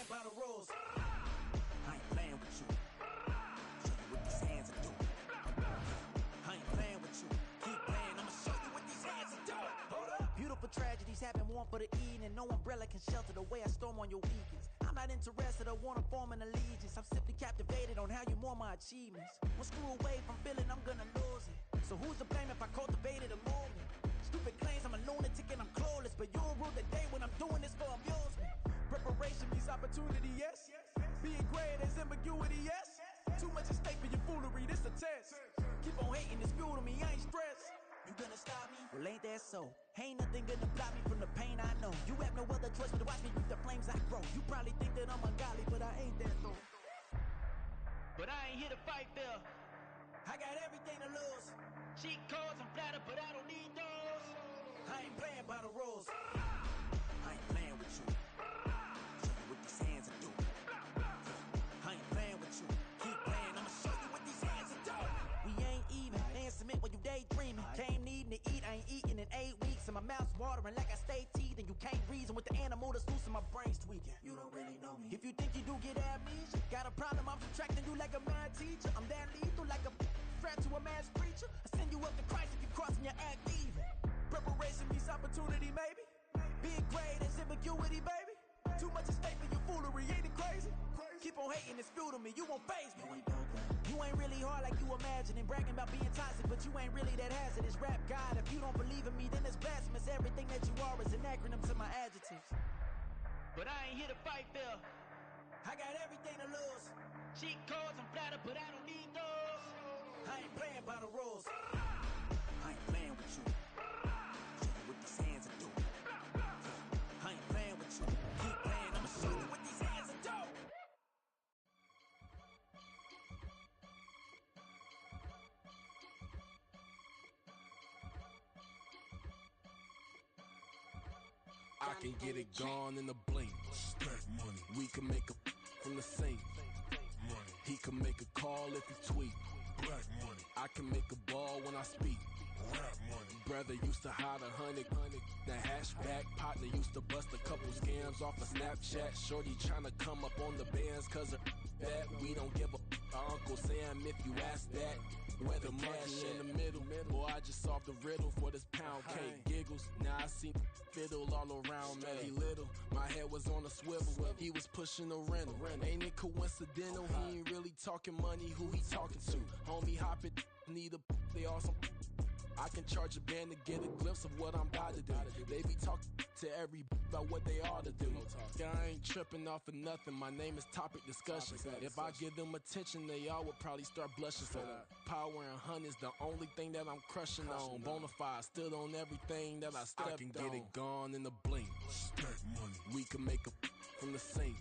playing by the rules. I ain't playing with you. Show you what these hands are doing. I ain't playing with you. Keep playing, I'ma show you what these hands are doing. Hold up. Beautiful tragedies happen, one for the evening. No umbrella can shelter the way I storm on your weekends. I'm not interested or wanna form an allegiance. I'm simply captivated on how you mourn my achievements. One screw away from feeling I'm gonna lose it. So who's to blame if I cultivated a movement? Stupid claims I'm a lunatic and I'm clueless, but you'll rule the day when I'm doing this for amusement. Preparation means opportunity, yes. Being great is ambiguity, yes. Too much at stake for your foolery, this a test. Keep on hating, it's fuel to me, I ain't stressed. You gonna stop me? Well, ain't that so? Ain't nothing gonna block me from the pain I know. You have no other choice but to watch me with the flames I grow. You probably think that I'm ungodly, but I ain't that though. But I ain't here to fight fair. I got everything to lose. Cheat codes, I'm flattered, but I don't need those. I ain't playing by the rules. I ain't playing with you. Show you what these hands are doing. I ain't playing with you. Keep playing, I'ma show you what these hands are doing. We ain't even, dance submit when you daydreaming. Came needing to eat, I ain't eating in 8 weeks. And my mouth's watering like I stay teething. You can't reason with the animal that's loose and my brain's tweaking. You don't really know me. If you think you do get amnesia, got a problem, I'm subtracting you like a mad teacher. I'm that lethal like a threat to a mass preacher. I send you up to Christ if you crossing your act evil. Preparation means opportunity, maybe. Being great is ambiguity, baby. Too much at stake for your foolery, ain't it crazy? Keep on hating, it's fuel to me, you won't faze me. You ain't really hard like you imagining. Bragging about being toxic, but you ain't really that hazardous. Rap God, if you don't believe in me, then it's blasphemous. Everything that you are is an acronym to my adjectives. But I ain't here to fight fair. I got everything to lose. Cheat codes, I'm flattered, but I don't need those. I ain't playing by the rules. I ain't playing with you. Show you what these hands are doing. I ain't playing with you. Keep playing, I'ma show you what these hands are doing. I can get it gone in a blink. Stack money. We can make a from the sink. Money. He can make a call if he tweet. Black money. I can make a ball when I speak. Rap money. Brother used to hide 100. The hashback partner used to bust a couple scams off of Snapchat. Shorty tryna come up on the bands cause of that. We don't give a Uncle Sam if you ask that. Where the monkey in the middle. Boy, I just solved the riddle for this pound cake. Giggles, now I see fiddle all around me. He little, my head was on a swivel. He was pushing a rental. Ain't it coincidental? He ain't really talking money, who he talking to? Homie hopping, need a they awesome. I can charge a band to get a glimpse of what I'm about to do. They be talking to every about what they ought to do. I ain't tripping off of nothing. My name is Topic Discussion. If I give them attention, they all would probably start blushing. So power and hunt is the only thing that I'm crushing on. Bonafide, stood on everything that I stepped on. I can get it gone in a blink. Stack money. We can make a from the sink.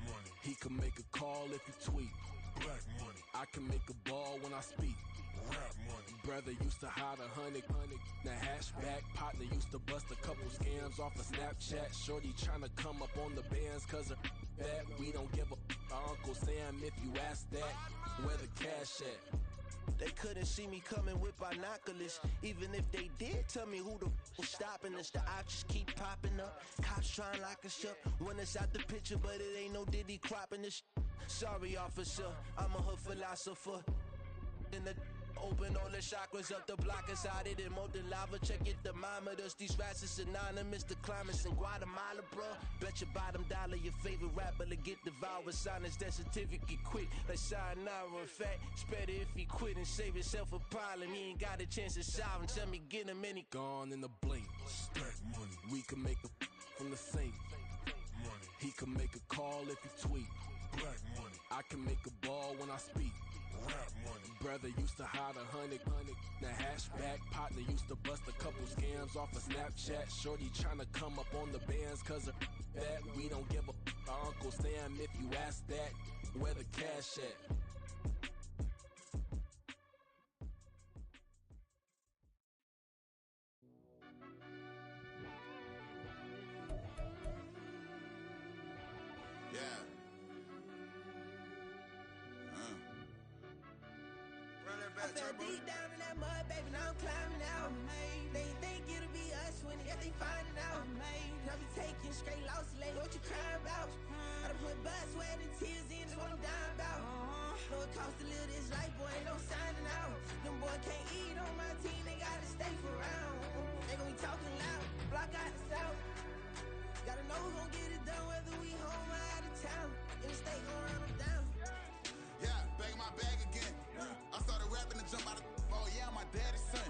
Money. He can make a call if he tweet. Black money. I can make a ball when I speak. Rap money. Brother used to hide 100. The hashback partner used to bust a couple scams off of Snapchat. Shorty tryna come up on the bands cause of that. We don't give a Uncle Sam if you ask that. Where the cash at? They couldn't see me coming with binoculars. Even if they did, tell me who the was stopping us. The options keep popping up. Cops trying to lock us up. When it's out the picture, but it ain't no Diddy cropping this. Sorry, officer, I'm a hood philosopher. In the open all the chakras up the block inside it and molten lava. Check your thermometers. These rats is synonymous to climates in Guatemala, bro. Bet your bottom dollar your favorite rapper to get devoured. Sign his death certificate quick. Like sayonara. In fact, it's better if he quit and save himself a problem. He ain't got a chance to solve him. Tell me get him any gone in a blink. Stack money. We can make a from the sink. Money. He can make a call if he tweet. Black money. I can make a ball when I speak. Rap money. Brother used to hide 100. The hashback partner used to bust a couple scams off of Snapchat. Shorty tryna come up on the bands cause of that. We don't give a Uncle Sam if you ask that. Where the cash at? Yeah. I fell deep down in that mud, baby, now I'm climbing out. They think it'll be us when yet they finding out. I be taking straight loss lately, what you crying about? I done I can't eat on my team, they gotta stay for round. They gon' be talking loud, block out the south. Gotta know who gon' get it done, whether we home or out of town. In the state gon' run them down. Yeah, back in my bag again. I started rapping to jump out of. Oh yeah, my daddy's son.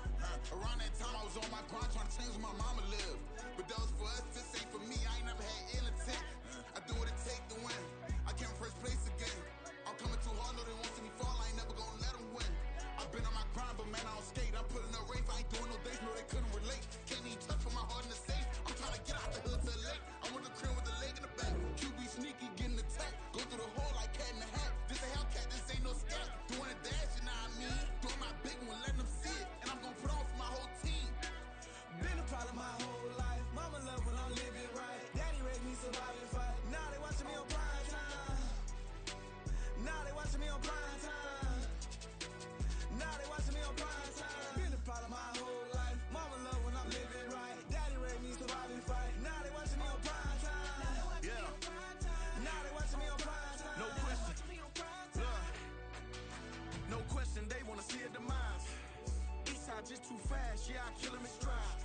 Around that time I was on my grind trying to change where my mama lived. But that was for us, this ain't for me. I ain't never had ill intent. I do what it take to win. I came first place again. I'm coming too hard, no they won't see me fall. I ain't never gonna let them win. I've been on my grind, but man I don't skate. I'm putting up race, I ain't doing no days, no they couldn't relate. Can't even touch for my heart in the safe. I'm trying to get out the hood to the lake. I want the crib with the leg in the back. QB sneaky, getting attacked. Go through the hole like cat in the hat. This a Hellcat, this ain't no scat. Doing a dash, you know what I mean? Doing my big one, letting them see it. And I'm gonna put on for my whole team. Been a problem my whole life. Mama love when I'm living right. Daddy raised me survive and fight. Now they watching me on prime time. Now they watching me on prime time. Now they watching me on prime time. Been a problem my whole life. Mama love when I'm living right. Daddy raised me survive and fight. Now they watching me on prime time. Yeah. Now they watching me on prime time. No question. Look. No question, they wanna see a demise. Eastside just too fast, yeah, I kill 'em in stride.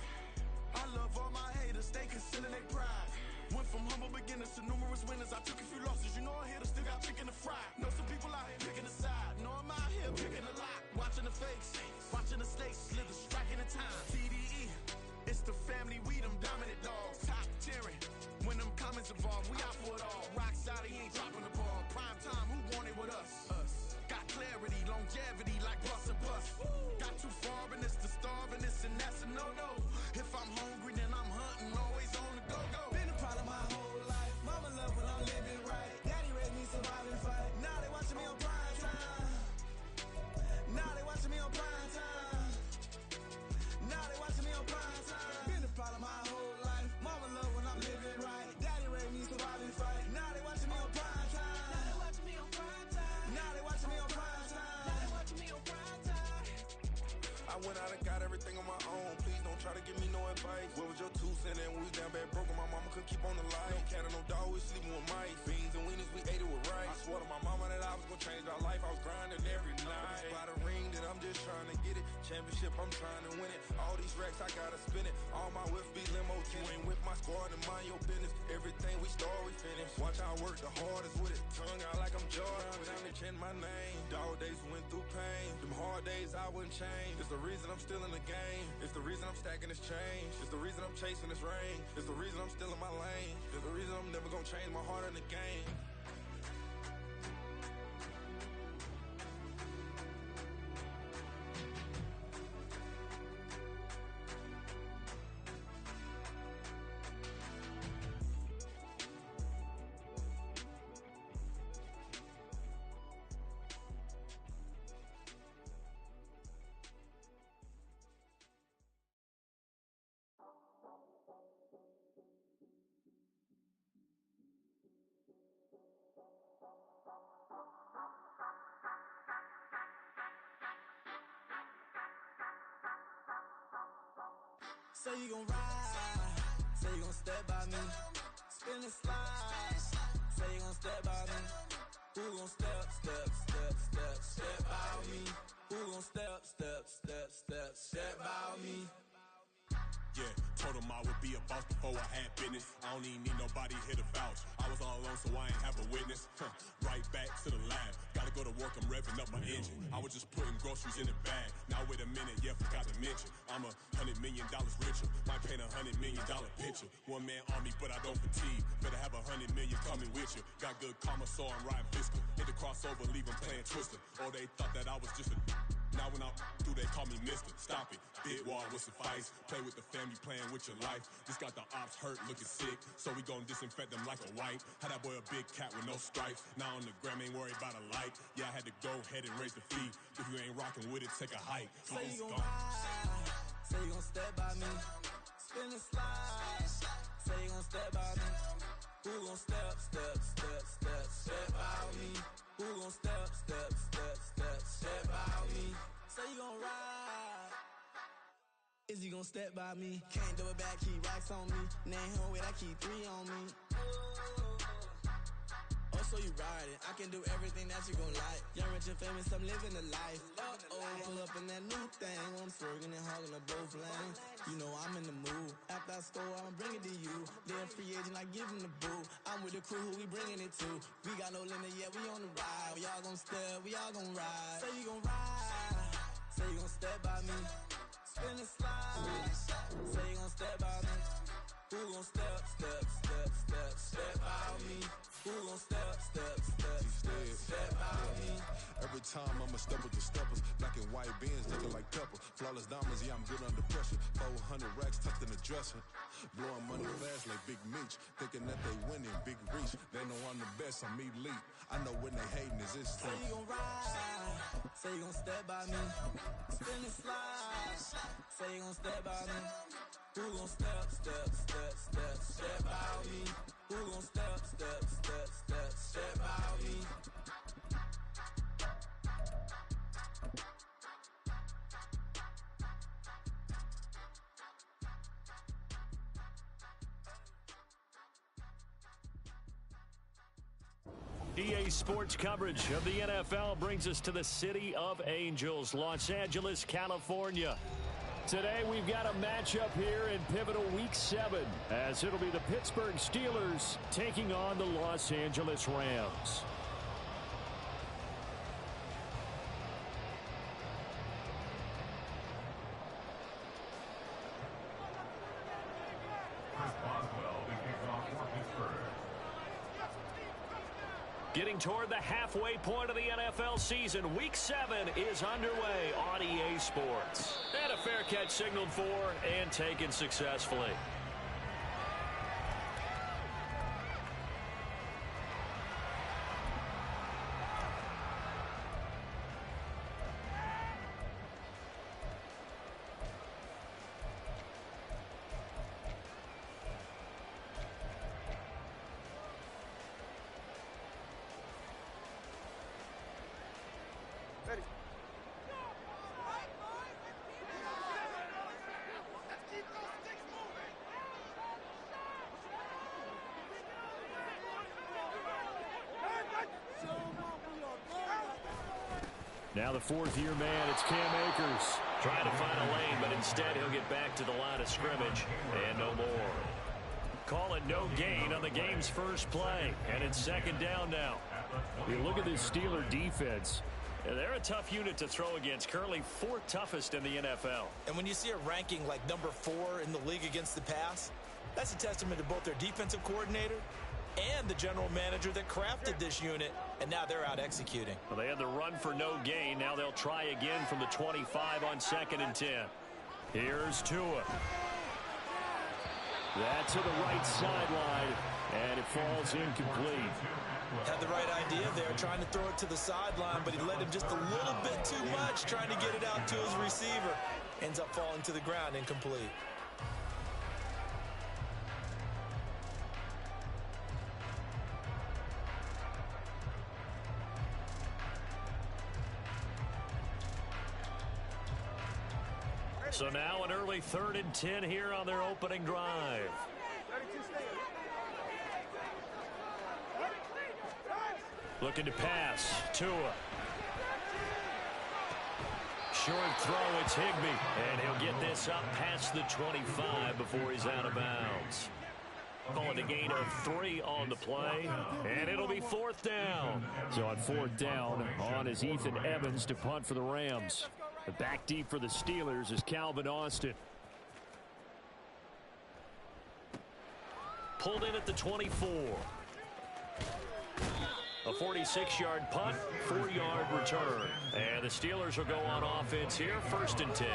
I love all my haters, they consider they pride. Went from humble beginners to numerous winners. I took a few losses, you know I hit still got chicken to fry. Know some people out here picking a side. Know I'm out here picking a lot. Watching the fakes, watching the stakes, slither, striking the time. TDE, it's the family, we them dominant dogs. Top tiering, when them comments involved, we out for it all. Rock solid, he ain't dropping the ball. Prime time, who want it with us? Got clarity, longevity, like bus and bus. Got too far and it's the starving, this and that's a no-no. If I'm hungry, then I'm hunting, always on the go-go. Been a problem my whole life. Mama love when I'm living right. Daddy raised me survive and fight. Now they watching me on prime time. Now they watching me on prime time. Now they watching me on prime time. Been a problem my whole life. Mama love when I'm living right. Daddy raised me survive and fight. Now they watching me on prime time. Now they watching me on prime time. Now they watching me on prime time. Now they watching me on prime time. I went out and got everything on my own. Please don't try to give me no advice. What was your 2 cents? And we was down bad broke and my mama couldn't keep on the light. No cat or no dog, we sleeping with mice. Beans and wieners, we ate it with rice. I swore to my mama that I was gonna change our life. I was grinding every night. By the ring that I'm just trying to get it. Championship, I'm trying to win it. All these racks, I gotta spin it. All my whips be limo. You ain't with my squad and mind your business. Everything we start, we finish. Watch I work the hardest with it. Tongue out like I'm Jordan. Down to chant my name. Dog days went through pain. Them hard days I wouldn't change. It's the reason I'm still in the game. It's the reason I'm stacking this change. It's the reason I'm chasing this rain. It's the reason I'm still in my lane. It's the reason I'm never gonna change my heart in the game. Say you gon' ride, say you gon' step by me, spin and slide, say you gon' step by me. Who gon' step by me? Who gon' step by me? Yeah, told him I would be a boss before I had business. I don't even need nobody here to vouch. I was all alone, so I ain't have a witness. Right back to the lab. Gotta go to work, I'm revving up my engine. I was just putting groceries in the bag. Now wait a minute, yeah, forgot to mention. I'm $100 million richer. Might paint $100 million picture. One man army, but I don't fatigue. Better have 100 million coming with you. Got good karma, so I'm riding fiscal. Hit the crossover, leave them playing Twister. Oh, they thought that I was just a. Now when I do, they call me Mister. Stop it, big wall will suffice. Play with the family, playing with your life. This got the ops hurt, looking sick. So we gon' disinfect them like a wipe. Had that boy a big cat with no stripes. Now on the gram, ain't worried about a light. Yeah, I had to go ahead and raise the fee. If you ain't rocking with it, take a hike. Say you gon' ride, say you gon' step by me, spin and slide. Say you gon' step by me. Who gon' step by me? Who gon' step by me? Say you gon' ride. Is he gon' step by me? Can't do it back, keep racks on me. Name home with I keep 3 on me. Oh, so you ride it. I can do everything that you gon' like. Young, rich, and famous, I'm living the life. Pull up in that new thing. I'm swerving and hogging up both lanes. You know I'm in the mood. After I score, I'ma bring it to you. They're a free agent, I give them the boo. I'm with the crew, who we bringing it to. We got no limit, yeah, we on the ride. We all gon' step, we all gon' ride. Say you gon' ride. Say you gon' step by me. Spin and slide. Say you gon' step by me. Who gon' step by me? Who gon' step by me? Every time I'ma step with the steppers. Black and white beans looking like pepper. Flawless diamonds, yeah, I'm good under pressure. 400 racks tucked in the dresser. Blowing money fast like Big Meech. Thinking that they winning, big reach. They know I'm the best, I'm elite. I know when they hating is this Say you gon' ride. Say you gon' step by me. Spin and slide. Say you gon' step by me. Who gon' step by me? Who gon' step by me? EA Sports coverage of the NFL brings us to the City of Angels, Los Angeles, California. Today we've got a matchup here in pivotal Week 7, as it'll be the Pittsburgh Steelers taking on the Los Angeles Rams. Getting toward the halfway point of the NFL season, Week 7 is underway on EA Sports. And a fair catch signaled for and taken successfully. Now the fourth-year man, it's Cam Akers. Trying to find a lane, but instead he'll get back to the line of scrimmage and no more. Call it no gain on the game's first play, and it's second down now. You look at this Steeler defense. They're a tough unit to throw against, currently 4th toughest in the NFL. And when you see a ranking like number 4 in the league against the pass, that's a testament to both their defensive coordinator and the general manager that crafted this unit, and now they're out executing. Well, they had the run for no gain. Now they'll try again from the 25 on 2nd and 10. Here's Tua. That's to the right sideline, and it falls incomplete. Had the right idea there, trying to throw it to the sideline, but he led him just a little bit too much, trying to get it out to his receiver. Ends up falling to the ground, incomplete. So now an early 3rd and 10 here on their opening drive. Looking to pass. Tua. Short throw, it's Higbee. And he'll get this up past the 25 before he's out of bounds. Calling a gain of 3 on the play. And it'll be 4th down. So on 4th down, on is Ethan Evans to punt for the Rams. The back deep for the Steelers is Calvin Austin. Pulled in at the 24. A 46-yard punt, 4-yard return. And the Steelers will go on offense here, 1st and 10.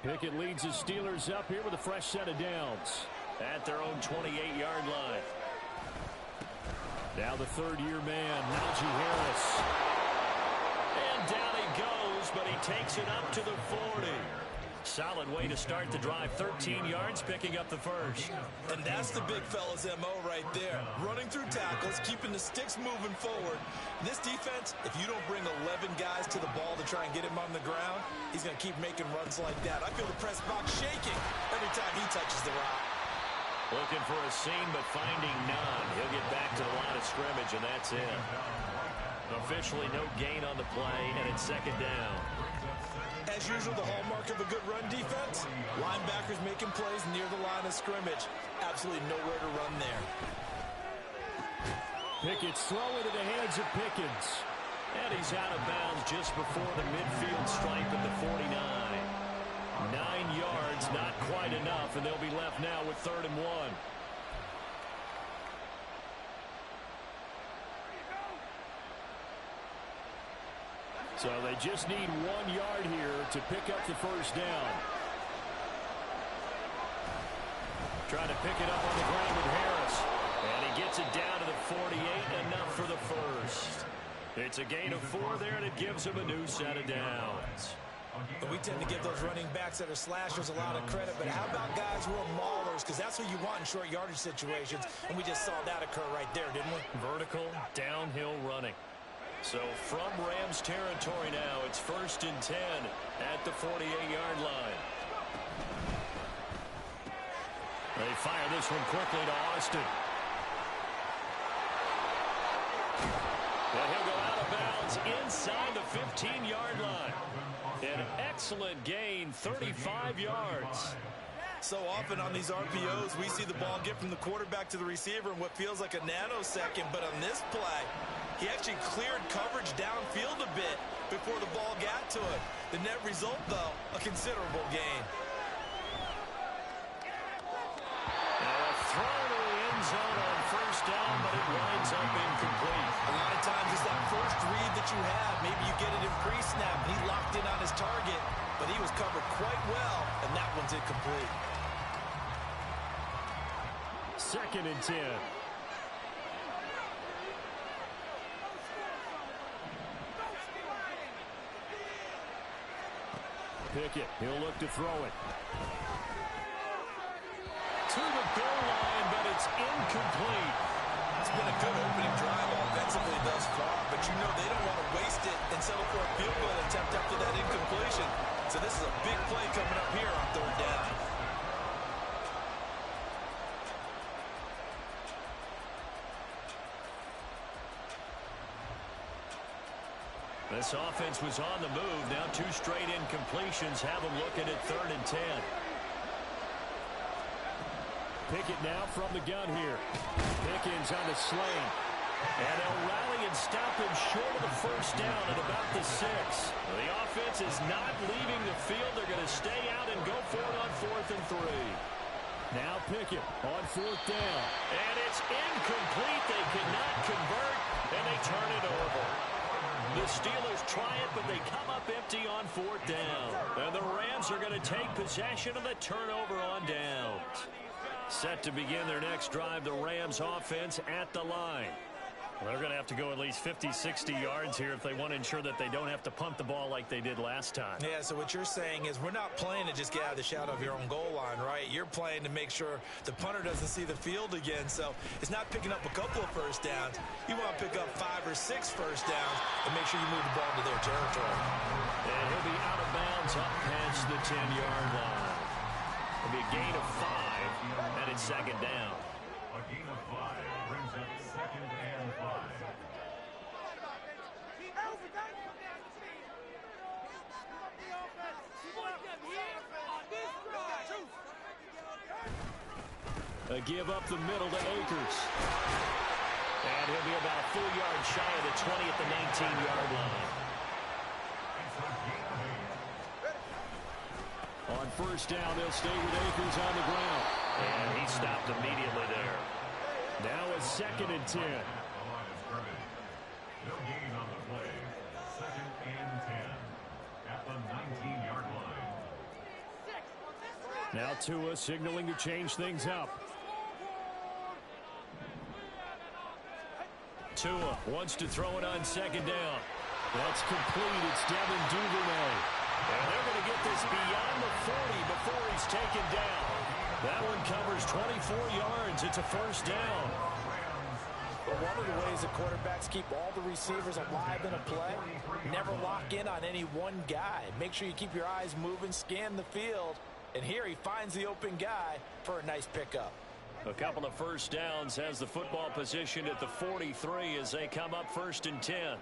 Pickett leads the Steelers up here with a fresh set of downs at their own 28-yard line. Now the 3rd-year man, Najee Harris. And down he goes, but he takes it up to the 40. Solid way to start the drive. 13 yards, picking up the first. And that's the big fella's MO right there. Running through tackles, keeping the sticks moving forward. This defense, if you don't bring 11 guys to the ball to try and get him on the ground, he's going to keep making runs like that. I feel the press box shaking every time he touches the rock. Looking for a seam, but finding none. He'll get back to the line of scrimmage, and that's it. Officially no gain on the play, and it's second down. As usual, the hallmark of a good run defense, linebackers making plays near the line of scrimmage. Absolutely nowhere to run there. Pickett's throw into the hands of Pickens. And he's out of bounds just before the midfield stripe at the 49. 9 yards, not quite enough, and they'll be left now with 3rd and 1. So they just need 1 yard here to pick up the first down. Trying to pick it up on the ground with Harris. And he gets it down to the 48, enough for the first. It's a gain of 4 there, and it gives him a new set of downs. But we tend to give those running backs that are slashers a lot of credit, but how about guys who are maulers? Because that's what you want in short yardage situations, and we just saw that occur right there, didn't we? Vertical, downhill running. So from Rams territory now, it's 1st and 10 at the 48-yard line. They fire this one quickly to Austin. And he'll go out of bounds inside the 15-yard line. An excellent gain, 35 yards. So often on these RPOs, we see the ball get from the quarterback to the receiver in what feels like a nanosecond. But on this play, he actually cleared coverage downfield a bit before the ball got to it. The net result, though, a considerable gain. Now a throw to the end zone on 1st down, but it winds up incomplete. A lot of times it's that first read that you have. Maybe you get it in pre-snap, and he locked in on his target, but he was covered quite well, and that one's incomplete. 2nd and 10. Pickett, he'll look to throw it. To the goal line, but it's incomplete. It's been a good opening drive offensively thus far, but you know they don't want to waste it and settle for a field goal attempt after that incompletion. So this is a big play coming up here on 3rd down. This offense was on the move. Now 2 straight incompletions have them looking at 3rd and 10. Pickett now from the gun here. Pickens on the sling. And they'll rally and stop him short of the 1st down at about the 6. The offense is not leaving the field. They're going to stay out and go for it on 4th and 3. Now Pickett on 4th down. And it's incomplete. They cannot convert, and they turn it over. The Steelers try it, but they come up empty on 4th down. And the Rams are going to take possession of the turnover on downs. Set to begin their next drive, the Rams offense at the line. Well, they're going to have to go at least 50, 60 yards here if they want to ensure that they don't have to punt the ball like they did last time. Yeah, so what you're saying is we're not playing to just get out of the shadow of your own goal line, right? You're playing to make sure the punter doesn't see the field again. So it's not picking up a couple of 1st downs. You want to pick up 5 or 6 1st downs and make sure you move the ball into their territory. And he'll be out of bounds up past the 10-yard line. It'll be a gain of 5, and it's 2nd down. A gain of 5 brings up 2nd and 5. Give up the middle to Akers. And he'll be about a full yard shy of the 20 at the 19-yard line. On 1st down, they'll stay with Akers on the ground. And he stopped immediately there. Now it's 2nd and 10. No gain on the play. 2nd and 10 at the 19-yard line. Now Tua signaling to change things up. Tua wants to throw it on 2nd down. That's complete. It's Devin Duvernay. And they're going to get this beyond the 40 before he's taken down. That one covers 24 yards. It's a first down. Well, one of the ways that quarterbacks keep all the receivers alive in a play, never lock in on any one guy. Make sure you keep your eyes moving, scan the field, and here he finds the open guy for a nice pickup. A couple of first downs, has the football position at the 43 as they come up 1st and 10.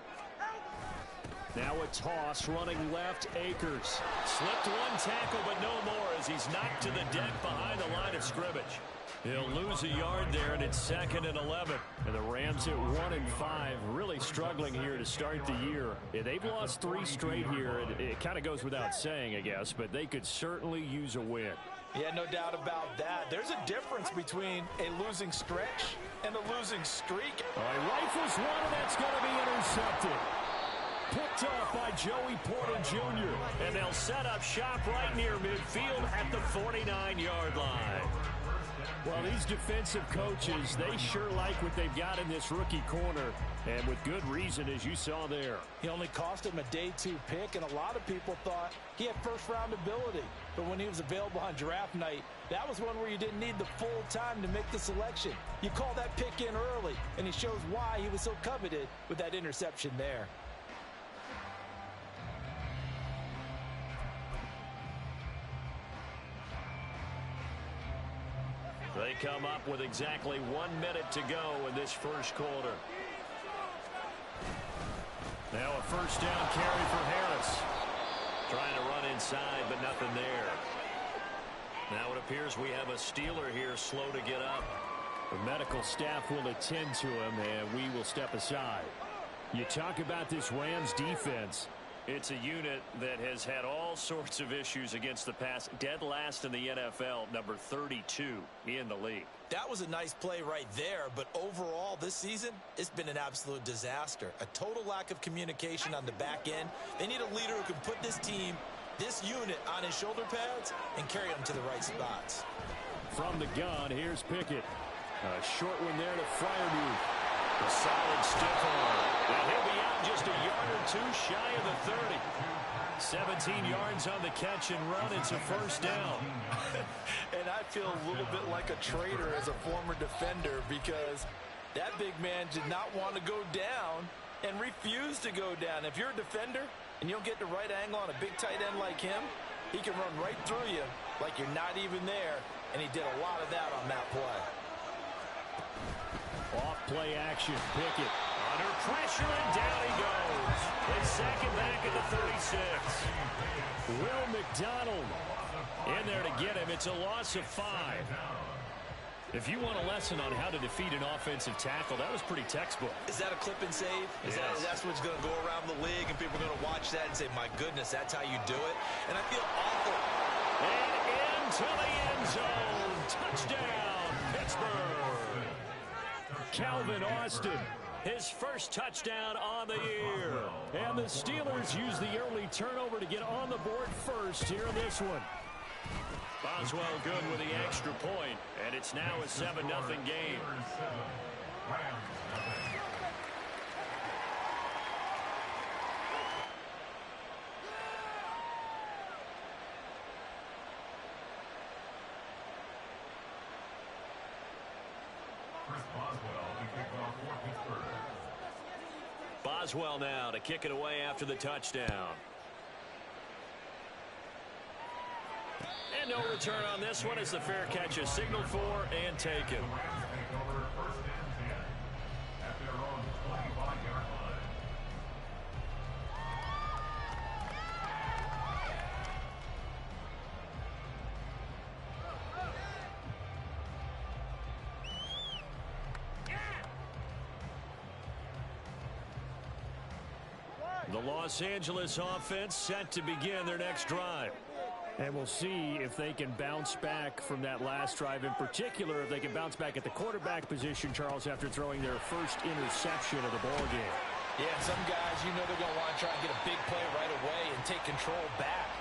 Now a toss, running left, Akers. Slipped one tackle, but no more as he's knocked to the deck behind the line of scrimmage. He'll lose a yard there, and it's 2nd and 11. And the Rams at 1-5, really struggling here to start the year. Yeah, they've lost 3 straight here. It kind of goes without saying, I guess, but they could certainly use a win. Yeah, no doubt about that. There's a difference between a losing stretch and a losing streak. All right, rifles one, and that's going to be intercepted. Picked off by Joey Porter Jr. And they'll set up shop right near midfield at the 49-yard line. Well, these defensive coaches, they sure like what they've got in this rookie corner, and with good reason, as you saw there. He only cost him a day 2 pick, and a lot of people thought he had first-round ability. But when he was available on draft night, that was one where you didn't need the full time to make the selection. You call that pick in early, and he shows why he was so coveted with that interception there. They come up with exactly 1 minute to go in this first quarter. Now a first down carry for Harris. Trying to run inside, but nothing there. Now it appears we have a Steeler here slow to get up. The medical staff will attend to him, and we will step aside. You talk about this Rams defense. It's a unit that has had all sorts of issues against the pass. Dead last in the NFL, number 32 in the league. That was a nice play right there, but overall this season, it's been an absolute disaster. A total lack of communication on the back end. They need a leader who can put this team, this unit, on his shoulder pads and carry them to the right spots. From the gun, here's Pickett. A short one there to Freiermuth. A solid stiff arm. And he'll be out just a yard or 2 shy of the 30. 17 yards on the catch and run. It's a first down. And I feel a little bit like a traitor as a former defender because that big man did not want to go down and refused to go down. If you're a defender and you don't get the right angle on a big tight end like him, he can run right through you like you're not even there, and he did a lot of that on that play. Off play action, Pickett. Under pressure, and down he goes. It's second back at the 36. Will McDonald in there to get him. It's a loss of 5. If you want a lesson on how to defeat an offensive tackle, that was pretty textbook. Is that a clip and save? That's what's going to go around the league, and people are going to watch that and say, my goodness, that's how you do it? And I feel awful. And into the end zone. Touchdown, Pittsburgh. Calvin Austin, his first touchdown on the year. And the Steelers use the early turnover to get on the board first here in this one. Boswell good with the extra point, and it's now a 7-0 game. Boswell now to kick it away after the touchdown. And no return on this one as the fair catch is signaled for and taken. The Los Angeles offense set to begin their next drive. And we'll see if they can bounce back from that last drive. In particular, if they can bounce back at the quarterback position, Charles, after throwing their first interception of the ballgame. Yeah, some guys, you know they're going to want to try and get a big play right away and take control back.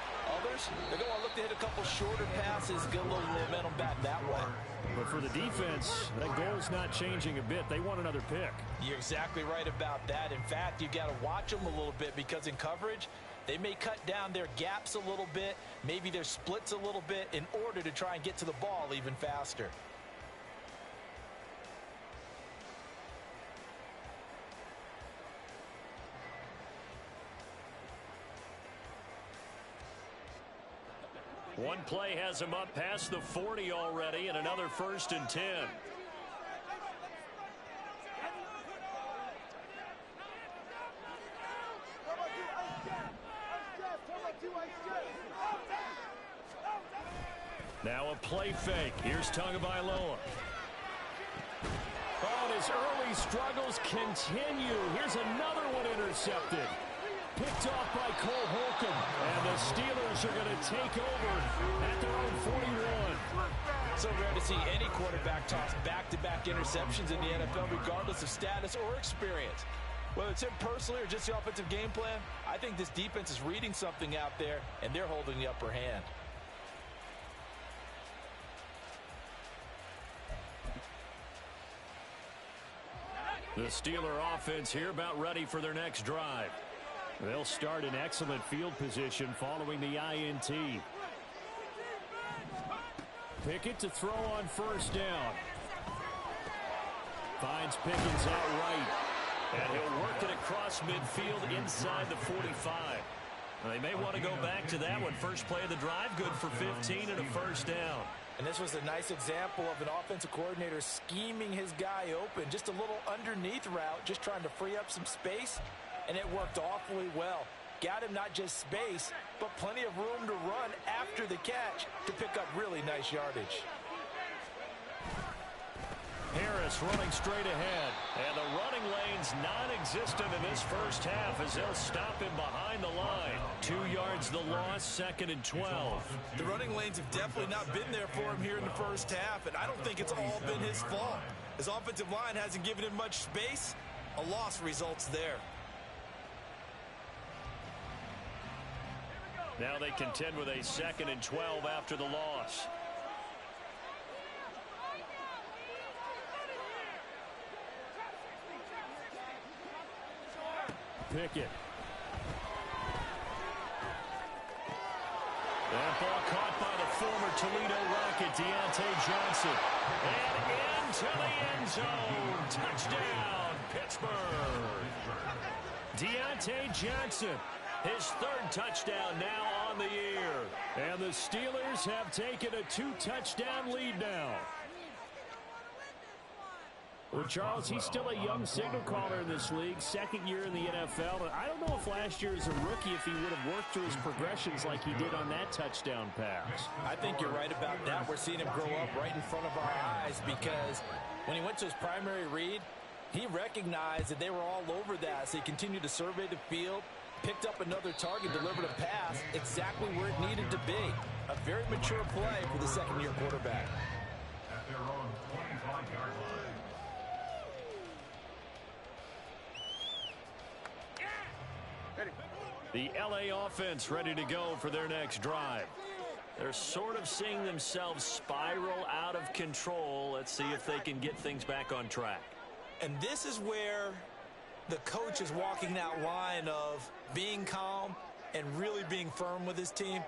others, they're going to look to hit a couple shorter passes, get a little momentum back that way. But for the defense, that goal's not changing a bit. They want another pick. You're exactly right about that. In fact, you've got to watch them a little bit because in coverage, they may cut down their gaps a little bit, maybe their splits a little bit in order to try and get to the ball even faster. One play has him up past the 40 already, and another 1st and 10. Now a play fake. Here's Tagovailoa. Oh, and his early struggles continue. Here's another one intercepted. Picked off by Cole Holcomb. And the Steelers are going to take over at their own 41. So rare to see any quarterback toss back-to-back interceptions in the NFL, regardless of status or experience. Whether it's him personally or just the offensive game plan, I think this defense is reading something out there, and they're holding the upper hand. The Steeler offense here about ready for their next drive. They'll start in excellent field position following the INT. Pickett to throw on 1st down. Finds Pickens out right. And he'll work it across midfield inside the 45. They may want to go back to that one. First play of the drive, good for 15 and a 1st down. And this was a nice example of an offensive coordinator scheming his guy open. Just a little underneath route, just trying to free up some space. And it worked awfully well. Got him not just space, but plenty of room to run after the catch to pick up really nice yardage. Harris running straight ahead. And the running lane's non-existent in this first half as they'll stop him behind the line. 2 yards the loss, 2nd and 12. The running lanes have definitely not been there for him here in the first half, and I don't think it's all been his fault. His offensive line hasn't given him much space. A loss results there. Now they contend with a 2nd and 12 after the loss. Pickett. That ball caught by the former Toledo Rocket, Deontay Johnson. And into the end zone. Touchdown, Pittsburgh. Deontay Johnson, his 3rd touchdown now on the year. And the Steelers have taken a 2-touchdown lead now. Well, Charles, he's still a young signal caller in this league, 2nd year in the NFL. And I don't know if last year as a rookie, if he would have worked through his progressions like he did on that touchdown pass. I think you're right about that. We're seeing him grow up right in front of our eyes because when he went to his primary read, he recognized that they were all over that. So he continued to survey the field, picked up another target, delivered a pass exactly where it needed to be. A very mature play for the 2nd-year quarterback. At their own 25-yard line. The LA offense ready to go for their next drive. They're sort of seeing themselves spiral out of control. Let's see if they can get things back on track. And this is where the coach is walking that line of being calm and really being firm with his team.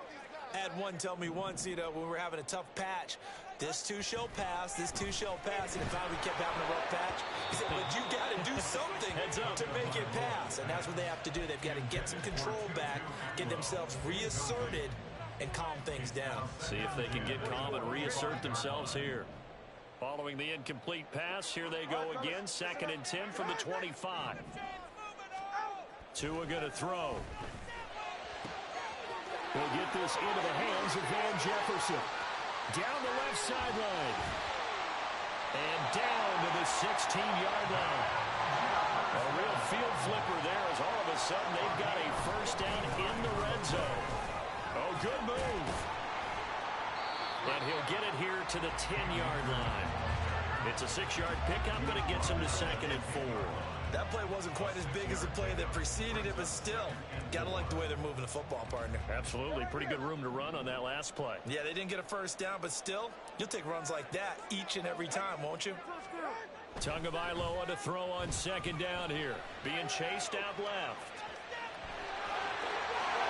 I had one tell me once, when we were having a tough patch, this too shall pass, this too shall pass, and finally we kept having a rough patch. He said, but you got to do something to make it pass, and that's what they have to do. They've got to get some control back, get themselves reasserted, and calm things down. See if they can get calm and reassert themselves here. Following the incomplete pass, here they go again, 2nd and 10 from the 25. Tua going to throw. They'll get this into the hands of Van Jefferson. Down the left sideline. And down to the 16-yard line. A real field flipper there as all of a sudden they've got a 1st down in the red zone. Oh, good move. And he'll get it here to the 10-yard line. It's a 6-yard pickup, but it gets him to 2nd and 4. That play wasn't quite as big as the play that preceded it, but still, Gotta like the way they're moving the football, partner. Absolutely. Pretty good room to run on that last play. Yeah, they didn't get a first down, but still, you'll take runs like that each and every time, won't you? Tagovailoa to throw on second down here. Being chased out left.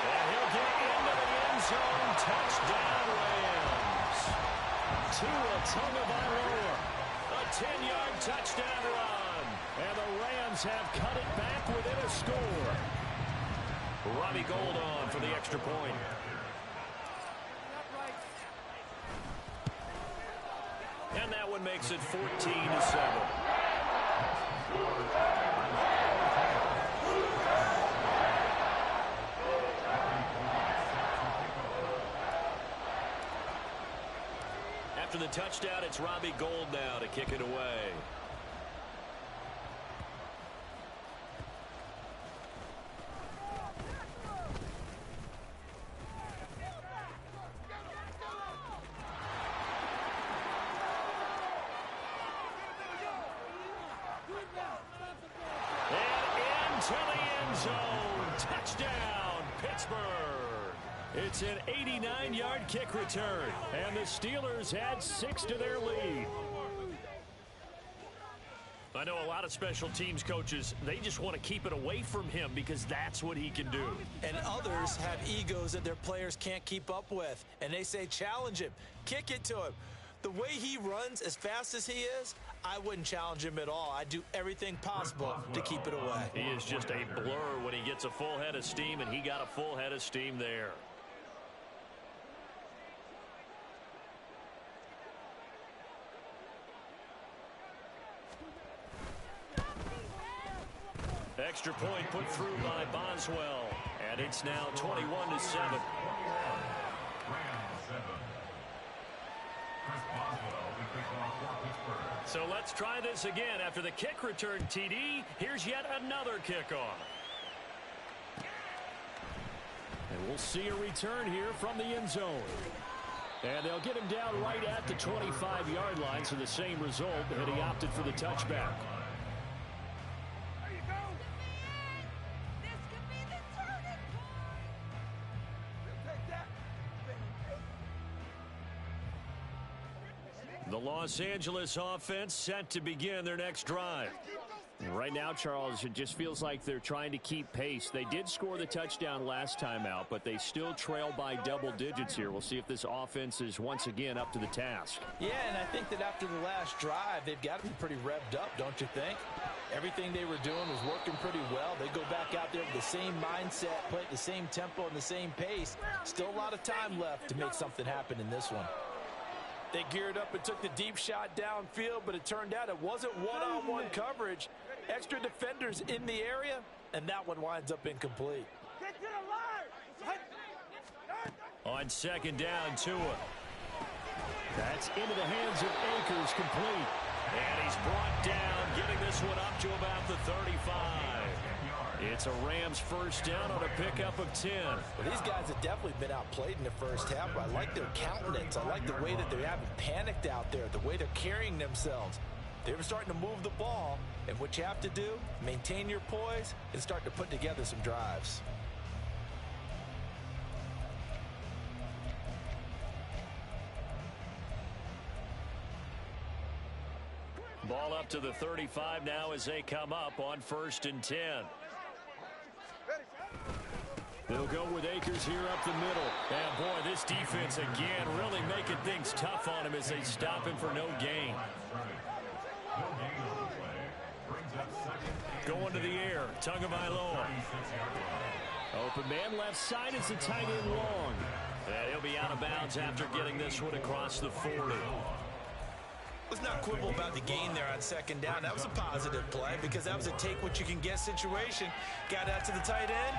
And he'll get into the end zone. Touchdown, Rams. Tua Tagovailoa. A 10-yard touchdown run. And the Rams have cut it back within a score. Robbie Gould on for the extra point. And that one makes it 14-7. After the touchdown, it's Robbie Gould now to kick it away. To the end zone. Touchdown, Pittsburgh. It's an 89-yard kick return, and the Steelers add 6 to their lead. I know a lot of special teams coaches, they just want to keep it away from him because that's what he can do. And others have egos that their players can't keep up with, and they say challenge him, kick it to him. The way he runs as fast as he is, I wouldn't challenge him at all. I'd do everything possible to keep it away. He is just a blur when he gets a full head of steam, and he got a full head of steam there. Extra point put through by Boswell, and it's now 21-7. So let's try this again. After the kick return TD, here's yet another kickoff. And we'll see a return here from the end zone. And they'll get him down right at the 25-yard line, so the same result, and he opted for the touchback. The Los Angeles offense set to begin their next drive. Right now, Charles, it just feels like they're trying to keep pace. They did score the touchdown last time out, but they still trail by double digits here. We'll see if this offense is once again up to the task. Yeah, and I think that after the last drive, they've got to be pretty revved up, don't you think? Everything they were doing was working pretty well. They go back out there with the same mindset, play at the same tempo and the same pace. Still a lot of time left to make something happen in this one. They geared up and took the deep shot downfield, but it turned out it wasn't one-on-one coverage. Extra defenders in the area, and that one winds up incomplete. On second down, Tua. That's into the hands of Akers, complete. And he's brought down, getting this one up to about the 35. It's a Rams first down on a pickup of 10. Well, these guys have definitely been outplayed in the first half. I like their countenance. I like the way that they haven't panicked out there, the way they're carrying themselves. They're starting to move the ball, and what you have to do, maintain your poise and start to put together some drives. Ball up to the 35 now as they come up on 1st and 10. They'll go with Akers here up the middle. And, boy, this defense, again, really making things tough on him as they stop him for no gain. Going to the air, Tagovailoa. Open man left side is the tight end long. And he'll be out of bounds after getting this one across the 40. Let's not quibble about the gain there on second down. That was a positive play because that was a take-what-you-can-get situation. Got out to the tight end.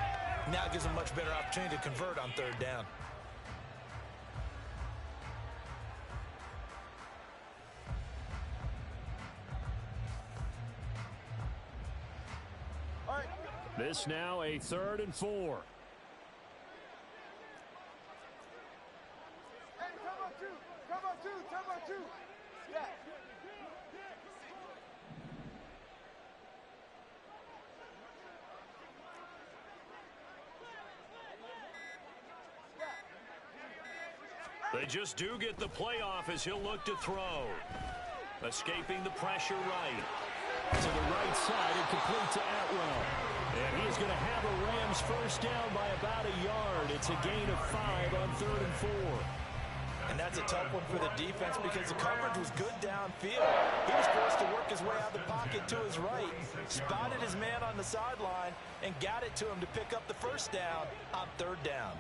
Now gives them a much better opportunity to convert on third down. This now a 3rd and 4. They just do get the playoff as he'll look to throw. Escaping the pressure right. To the right side and complete to Atwell. And he is going to have a Rams first down by about a yard. It's a gain of 5 on 3rd and 4. And that's a tough one for the defense because the coverage was good downfield. He was forced to work his way out of the pocket to his right, spotted his man on the sideline, and got it to him to pick up the first down on 3rd down.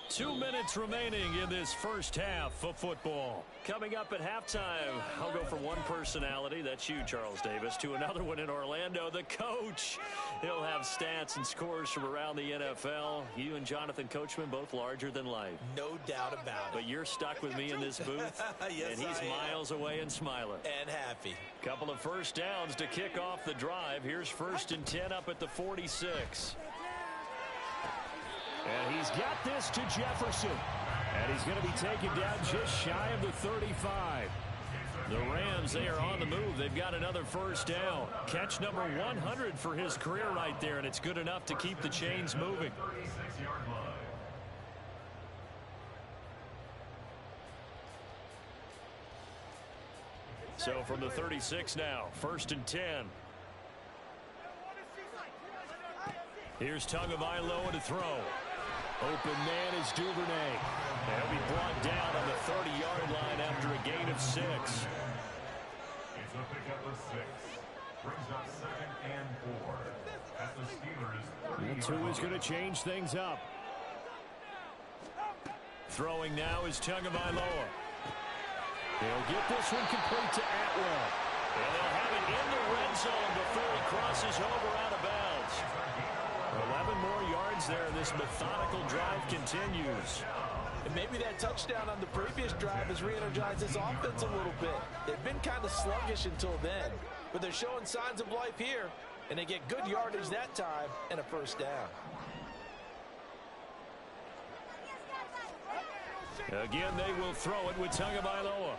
2 minutes remaining in this first half of football. Coming up at halftime, I'll go from one personality, that's you, Charles Davis, to another one in Orlando, the coach. He'll have stats and scores from around the NFL. You and Jonathan Coachman, both larger than life. No doubt about it. But you're stuck with me in this booth, yes, and he's miles away and smiling. And happy. Couple of first downs to kick off the drive. Here's 1st and 10 up at the 46. And he's got this to Jefferson. And he's going to be taken down just shy of the 35. The Rams, they are on the move. They've got another first down. Catch number 100 for his career right there, and it's good enough to keep the chains moving. So from the 36 now, 1st and 10. Here's Tagovailoa to throw. Open man is Duvernay. He'll be brought down on the 30-yard line after a gain of 6. It's a pickup of 6. Brings up 2nd and 4. At the Steelers' 30. That's who is going to change things up. Throwing now is Tagovailoa. They'll get this one complete to Atwell. And they'll have it in the red zone before he crosses over out of bounds. 11 more yards there. This methodical drive continues. And maybe that touchdown on the previous drive has re-energized this offense a little bit. They've been kind of sluggish until then, but they're showing signs of life here, and they get good yardage that time and a first down. Again, they will throw it with Tagovailoa.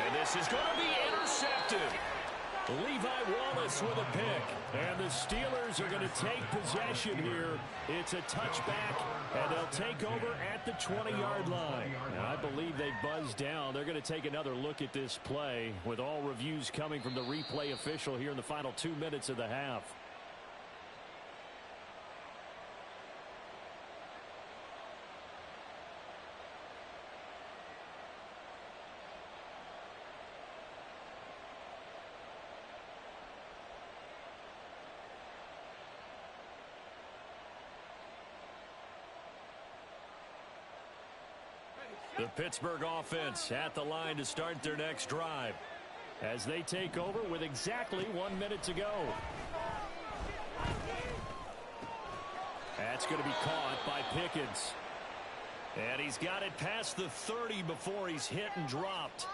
And this is going to be intercepted. Levi Wallace with a pick. And the Steelers are going to take possession here. It's a touchback, and they'll take over at the 20-yard line. And I believe they buzzed down. They're going to take another look at this play with all reviews coming from the replay official here in the final 2 minutes of the half. The Pittsburgh offense at the line to start their next drive. As they take over with exactly 1 minute to go. That's going to be caught by Pickens. And he's got it past the 30 before he's hit and dropped.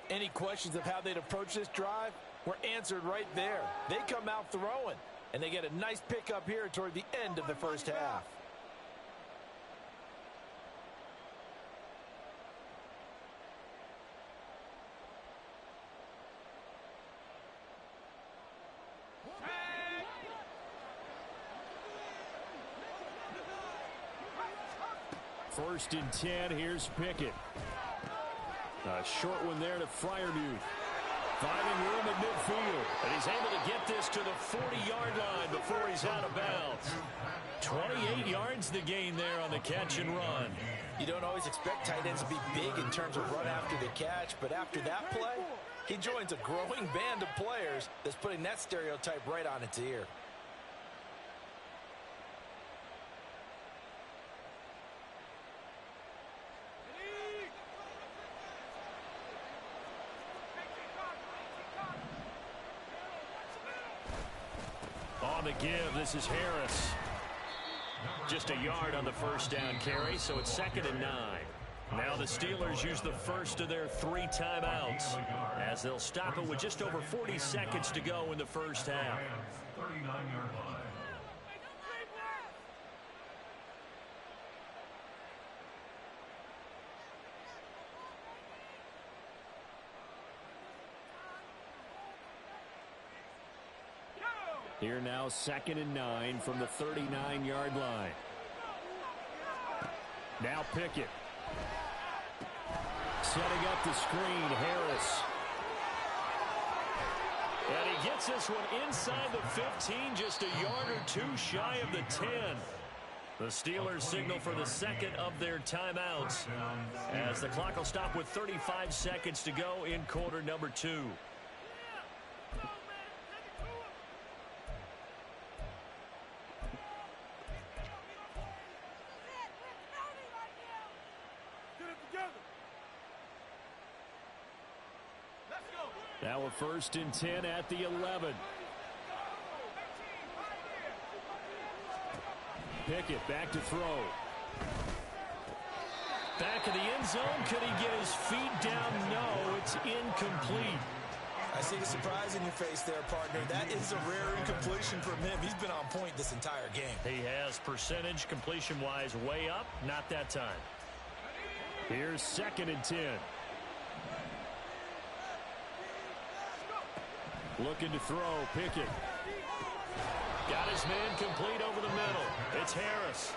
Any questions of how they'd approach this drive were answered right there. They come out throwing, and they get a nice pickup here toward the end of the first half. First and 10, here's Pickett. A short one there to Freiermuth. Finding room at midfield. And he's able to get this to the 40-yard line before he's out of bounds. 28 yards the gain there on the catch and run. You don't always expect tight ends to be big in terms of run after the catch, but after that play, he joins a growing band of players that's putting that stereotype right on its ear. On the give, this is Harris. Just a yard on the first down carry, so it's 2nd and 9. Now the Steelers use the first of their 3 timeouts as they'll stop it with just over 40 seconds to go in the first half. 39-yard line. Here now, 2nd and 9 from the 39-yard line. Now Pickett. Setting up the screen, Harris. And he gets this one inside the 15, just a yard or two shy of the 10. The Steelers signal for the second of their timeouts as the clock will stop with 35 seconds to go in quarter number 2. Now a 1st and 10 at the 11. Pickett back to throw. Back of the end zone. Could he get his feet down? No, it's incomplete. I see the surprise in your face there, partner. That is a rare incompletion from him. He's been on point this entire game. He has percentage completion-wise way up. Not that time. Here's 2nd and 10. Looking to throw, Pickett. Got his man complete over the middle. It's Harris.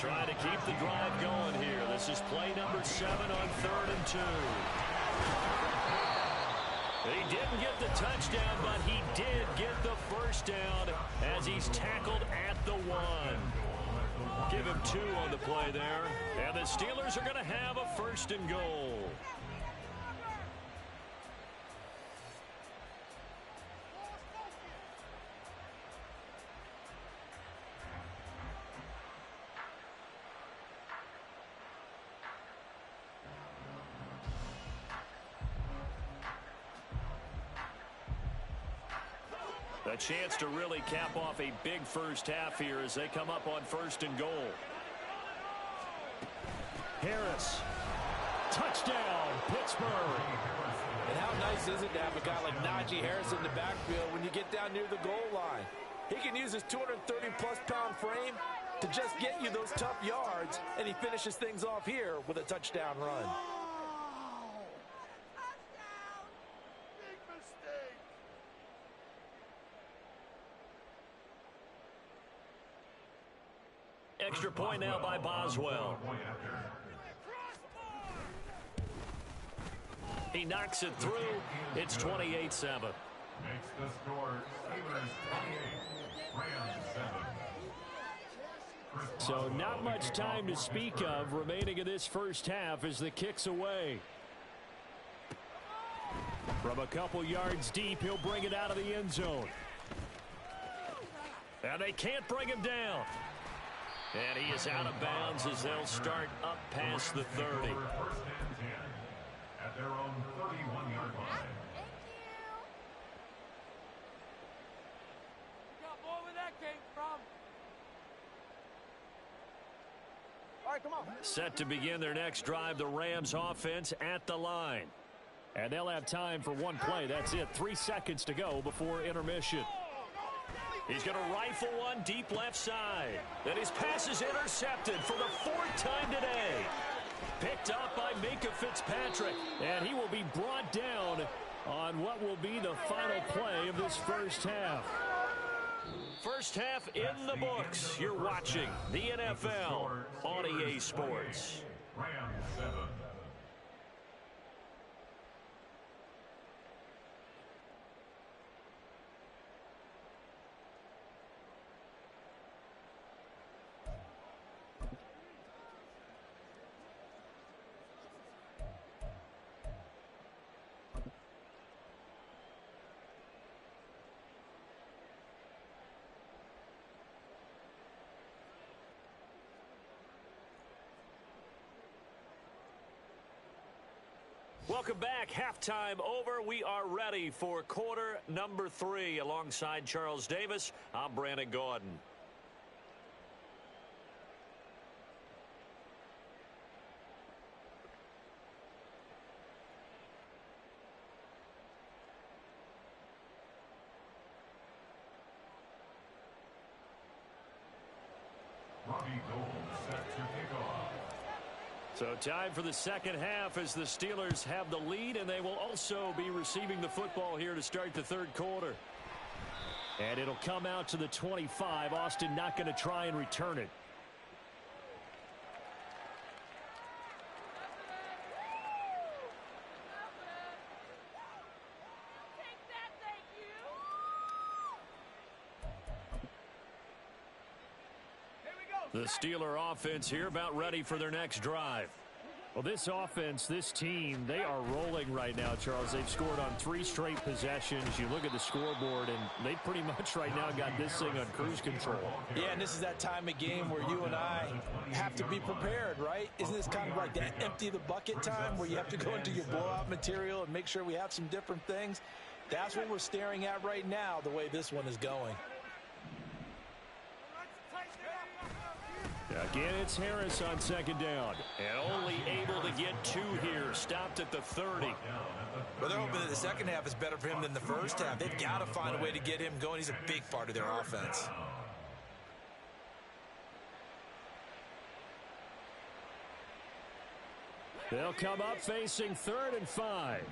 Trying to keep the drive going here. This is play number 7 on 3rd and 2. He didn't get the touchdown, but he did get the first down as he's tackled at the 1. Give him 2 on the play there. And the Steelers are going to have a 1st and goal. A chance to really cap off a big first half here as they come up on 1st and goal. Harris. Touchdown, Pittsburgh. And how nice is it to have a guy like Najee Harris in the backfield when you get down near the goal line? He can use his 230-plus pound frame to just get you those tough yards, and he finishes things off here with a touchdown run. Extra point now by Boswell. He knocks it through. It's 28-7. Makes the score Steelers 28, Rams 7. So not much time to speak of remaining in this first half as the kick's away. From a couple yards deep, he'll bring it out of the end zone. And they can't bring him down. And he is out of bounds as they'll start up past the 30. 1st and 10 at their own 31-yard line. All right, come on. Set to begin their next drive, the Rams offense at the line. And they'll have time for one play. That's it. 3 seconds to go before intermission. He's going to rifle one deep left side. And his pass is intercepted for the 4th time today. Picked up by Minka Fitzpatrick. And he will be brought down on what will be the final play of this first half. First half in the books. You're watching the NFL on EA Sports. Rams 7. Welcome back. Halftime over. We are ready for quarter number 3. Alongside Charles Davis, I'm Brandon Gordon. Robbie Gould set to kick off. So time for the second half as the Steelers have the lead, and they will also be receiving the football here to start the third quarter. And it'll come out to the 25. Austin not going to try and return it. The Steeler offense here about ready for their next drive. Well, this offense, this team, they are rolling right now, Charles. They've scored on 3 straight possessions. You look at the scoreboard, and they pretty much right now got this thing on cruise control. Yeah, and this is that time of game where you and I have to be prepared, right? Isn't this kind of like that empty the bucket time where you have to go into your blowout material and make sure we have some different things? That's what we're staring at right now, the way this one is going. Again, it's Harris on second down. And only able to get 2 here. Stopped at the 30. Well, they're hoping that the second half is better for him than the first half. They've got to find a way to get him going. He's a big part of their offense. They'll come up facing 3rd and 5.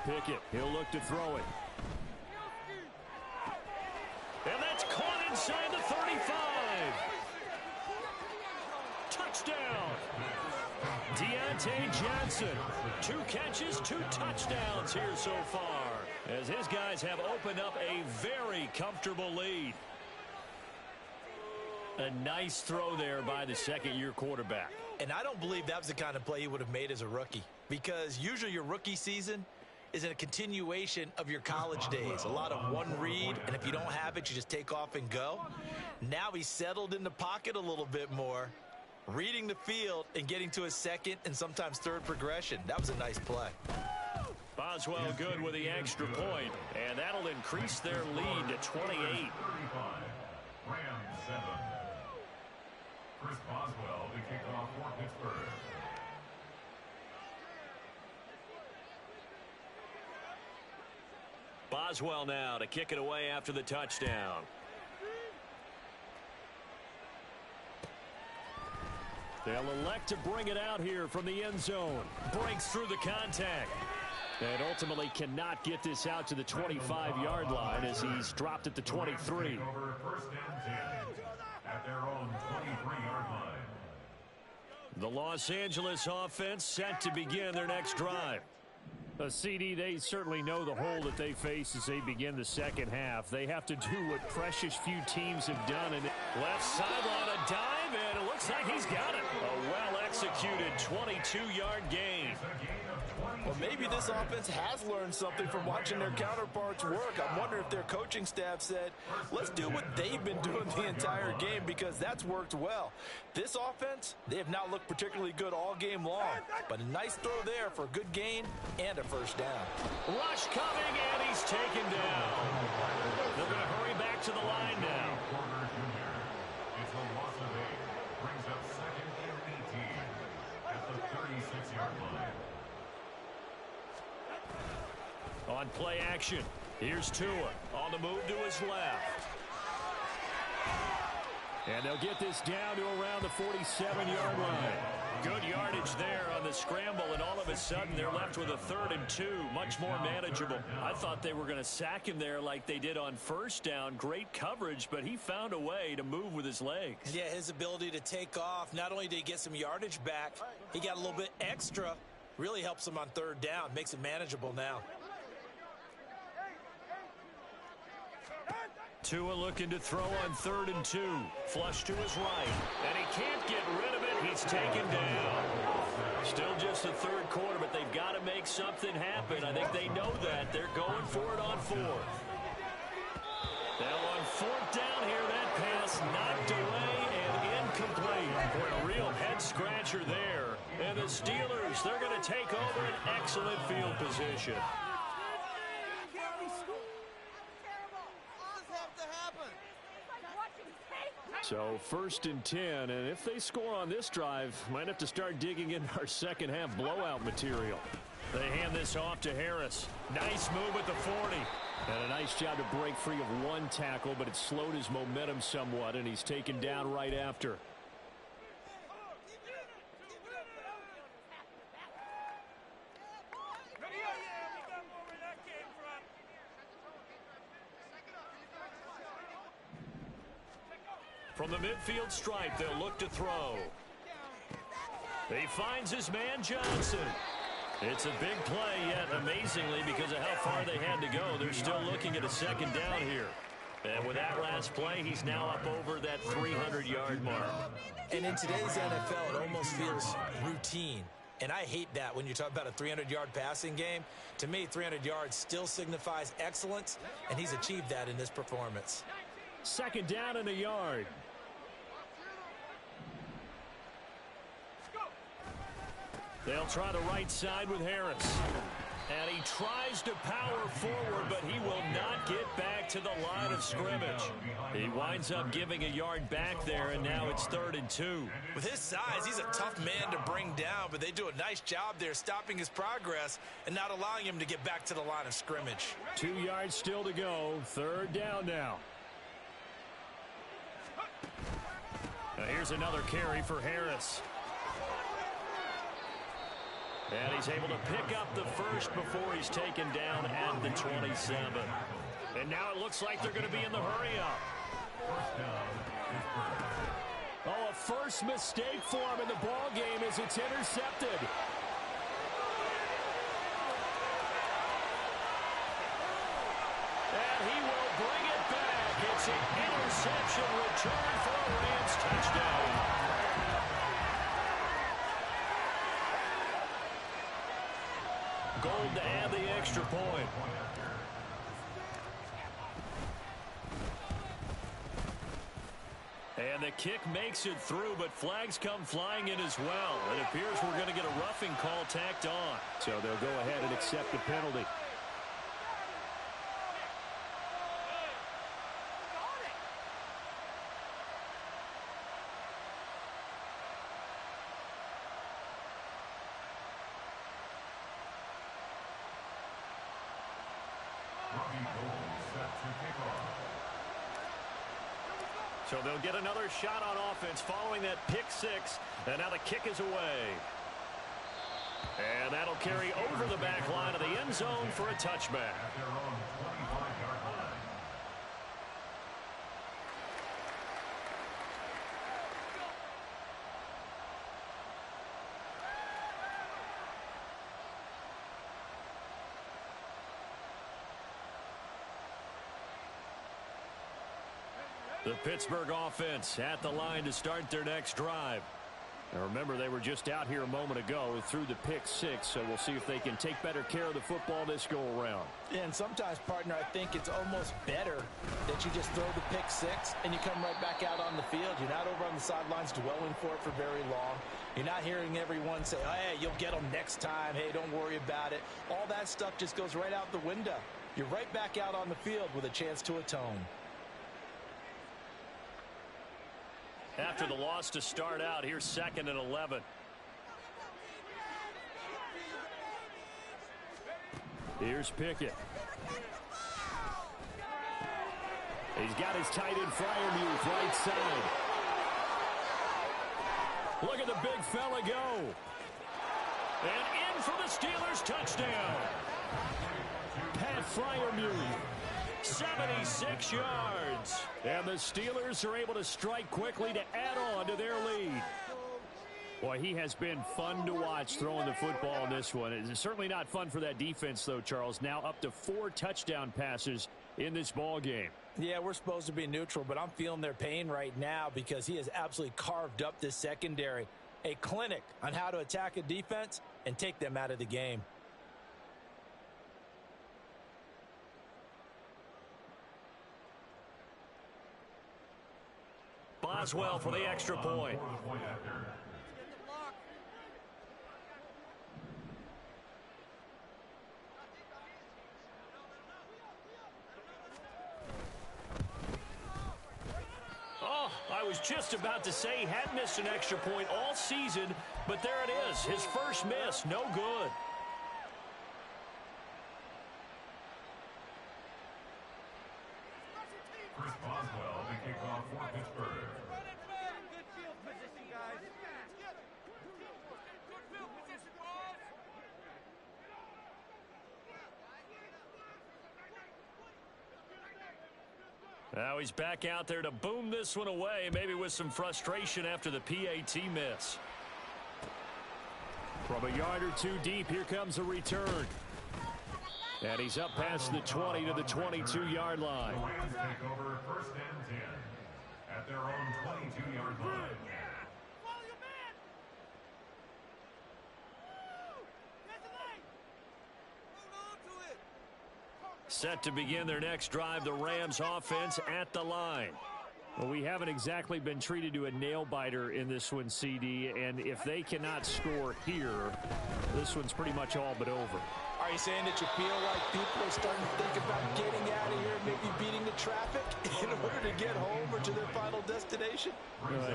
Pickett, he'll look to throw it. And that's caught inside the 35. Touchdown. Deontay Johnson. 2 catches, 2 touchdowns here so far, as his guys have opened up a very comfortable lead. A nice throw there by the second-year quarterback. And I don't believe that was the kind of play he would have made as a rookie, because usually your rookie season is in a continuation of your college days. A lot of one read, and if you don't have it, you just take off and go. Now he's settled in the pocket a little bit more, reading the field and getting to his second and sometimes third progression. That was a nice play. Boswell good with the extra point, and that'll increase their lead to 28. Rams 7. Chris Boswell to kick off for Pittsburgh. Boswell now to kick it away after the touchdown. They'll elect to bring it out here from the end zone. Breaks through the contact. And ultimately cannot get this out to the 25-yard line as he's dropped at the 23. First and 10 at their own 23-yard line. The Los Angeles offense set to begin their next drive. CD, they certainly know the hole that they face as they begin the second half. They have to do what precious few teams have done. And left sideline, a dive, and it looks like he's got it. A well-executed 22-yard gain. Well, maybe this offense has learned something from watching their counterparts work. I'm wondering if their coaching staff said, let's do what they've been doing the entire game, because that's worked well. This offense, they have not looked particularly good all game long, but a nice throw there for a good gain and a first down. Rush coming, and he's taken down. They're going to hurry back to the line now. It's a loss of 8. Brings up 2nd and 18 at the 36-yard line. On play action, here's Tua on the move to his left. And they'll get this down to around the 47-yard line. Good yardage there on the scramble, and all of a sudden they're left with a 3rd and 2, much more manageable. I thought they were going to sack him there like they did on first down. Great coverage, but he found a way to move with his legs. Yeah, his ability to take off, not only did he get some yardage back, he got a little bit extra. Really helps him on 3rd down, makes it manageable now. Tua looking to throw on 3rd and 2. Flush to his right. And he can't get rid of it. He's taken down. Still just the 3rd quarter, but they've got to make something happen. I think they know that. They're going for it on 4th. Now on 4th down here, that pass knocked away and incomplete. Boy, a real head-scratcher there. And the Steelers, they're going to take over an excellent field position. So 1st and 10, and if they score on this drive, might have to start digging into our second half blowout material. They hand this off to Harris. Nice move at the 40. And a nice job to break free of one tackle, but it slowed his momentum somewhat, and he's taken down right after. From the midfield stripe, they'll look to throw. He finds his man Johnson. It's a big play, yet amazingly, because of how far they had to go, they're still looking at a second down here. And with that last play, he's now up over that 300-yard mark. And in today's NFL, it almost feels routine. And I hate that when you talk about a 300-yard passing game. To me, 300 yards still signifies excellence, and he's achieved that in this performance. Second down and a yard. They'll try the right side with Harris. And he tries to power forward, but he will not get back to the line of scrimmage. He winds up giving a yard back there, and now it's 3rd and 2. With his size, he's a tough man to bring down, but they do a nice job there stopping his progress and not allowing him to get back to the line of scrimmage. 2 yards still to go. 3rd down now. Now here's another carry for Harris. And he's able to pick up the first before he's taken down at the 27. And now it looks like they're going to be in the hurry-up. Oh, a first mistake for him in the ball game as it's intercepted. And he will bring it back. It's an interception return for a Rams touchdown. Gold to add the extra point. And the kick makes it through, but flags come flying in as well. It appears we're going to get a roughing call tacked on. So they'll go ahead and accept the penalty. So they'll get another shot on offense following that pick six. And now the kick is away. And that'll carry over the back line of the end zone for a touchback. The Pittsburgh offense at the line to start their next drive. Now remember, they were just out here a moment ago through the pick six, so we'll see if they can take better care of the football this go-around. And sometimes, partner, I think it's almost better that you just throw the pick six and you come right back out on the field. You're not over on the sidelines dwelling for it for very long. You're not hearing everyone say, oh, hey, you'll get them next time. Hey, don't worry about it. All that stuff just goes right out the window. You're right back out on the field with a chance to atone. After the loss to start out, here's 2nd and 11. Here's Pickett. He's got his tight end Freiermuth right side. Look at the big fella go. And in for the Steelers touchdown. Pat Freiermuth. 76 yards. And the Steelers are able to strike quickly to add on to their lead. Boy, he has been fun to watch throwing the football in this one. It's certainly not fun for that defense, though, Charles. Now up to 4 touchdown passes in this ball game. Yeah, we're supposed to be neutral, but I'm feeling their pain right now because he has absolutely carved up this secondary. A clinic on how to attack a defense and take them out of the game. Boswell for the extra point. Oh, I was just about to say he had missed an extra point all season, but there it is. His first miss, no good. Chris Boswell, the kickoff for Pittsburgh. Now he's back out there to boom this one away, maybe with some frustration after the PAT miss. From a yard or two deep, here comes a return. And he's up past the 20 to the 22-yard line. The Rams take over 1st and 10 at their own 22-yard line. Set to begin their next drive, the Rams offense at the line. Well, we haven't exactly been treated to a nail-biter in this one, CD, and if they cannot score here, this one's pretty much all but over. Are you saying that you feel like people are starting to think about getting out of here, maybe beating the traffic in order to get home or to their final destination?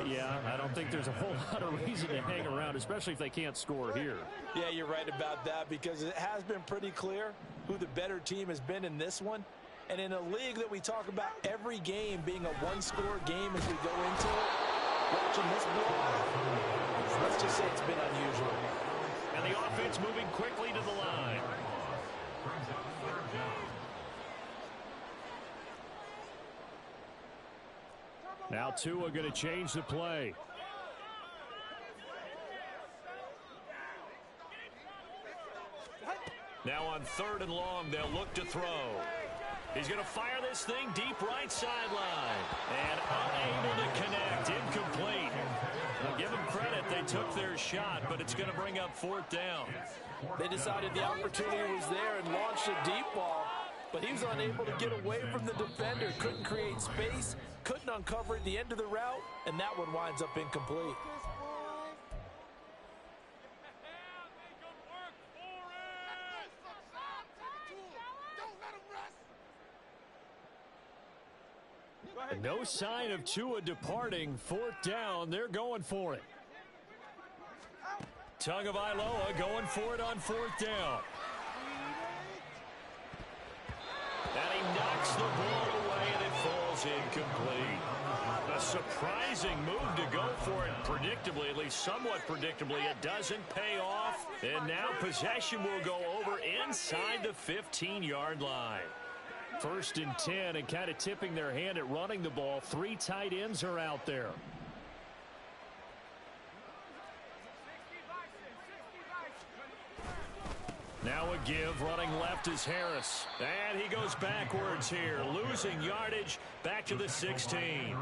Yeah, I don't think there's a whole lot of reason to hang around, especially if they can't score here. Yeah, you're right about that, because it has been pretty clear who the better team has been in this one. And in a league that we talk about every game being a one-score game as we go into it, watching this blowout, let's just say it's been unusual. And the offense moving quickly to the line. Now Tua going to change the play. Now on 3rd and long, they'll look to throw. He's going to fire this thing deep right sideline. And unable to connect. Incomplete. Well, give them credit. They took their shot, but it's going to bring up 4th down. They decided the opportunity was there and launched a deep ball, but he was unable to get away from the defender. Couldn't create space, couldn't uncover at the end of the route, and that one winds up incomplete. No sign of Tua departing. 4th down. They're going for it. Tagovailoa going for it on 4th down. And he knocks the ball away, and it falls incomplete. A surprising move to go for it predictably, at least somewhat predictably. It doesn't pay off. And now possession will go over inside the 15-yard line. 1st and 10, and kind of tipping their hand at running the ball. 3 tight ends are out there. Now a give, running left is Harris. And he goes backwards here, losing yardage back to the 16.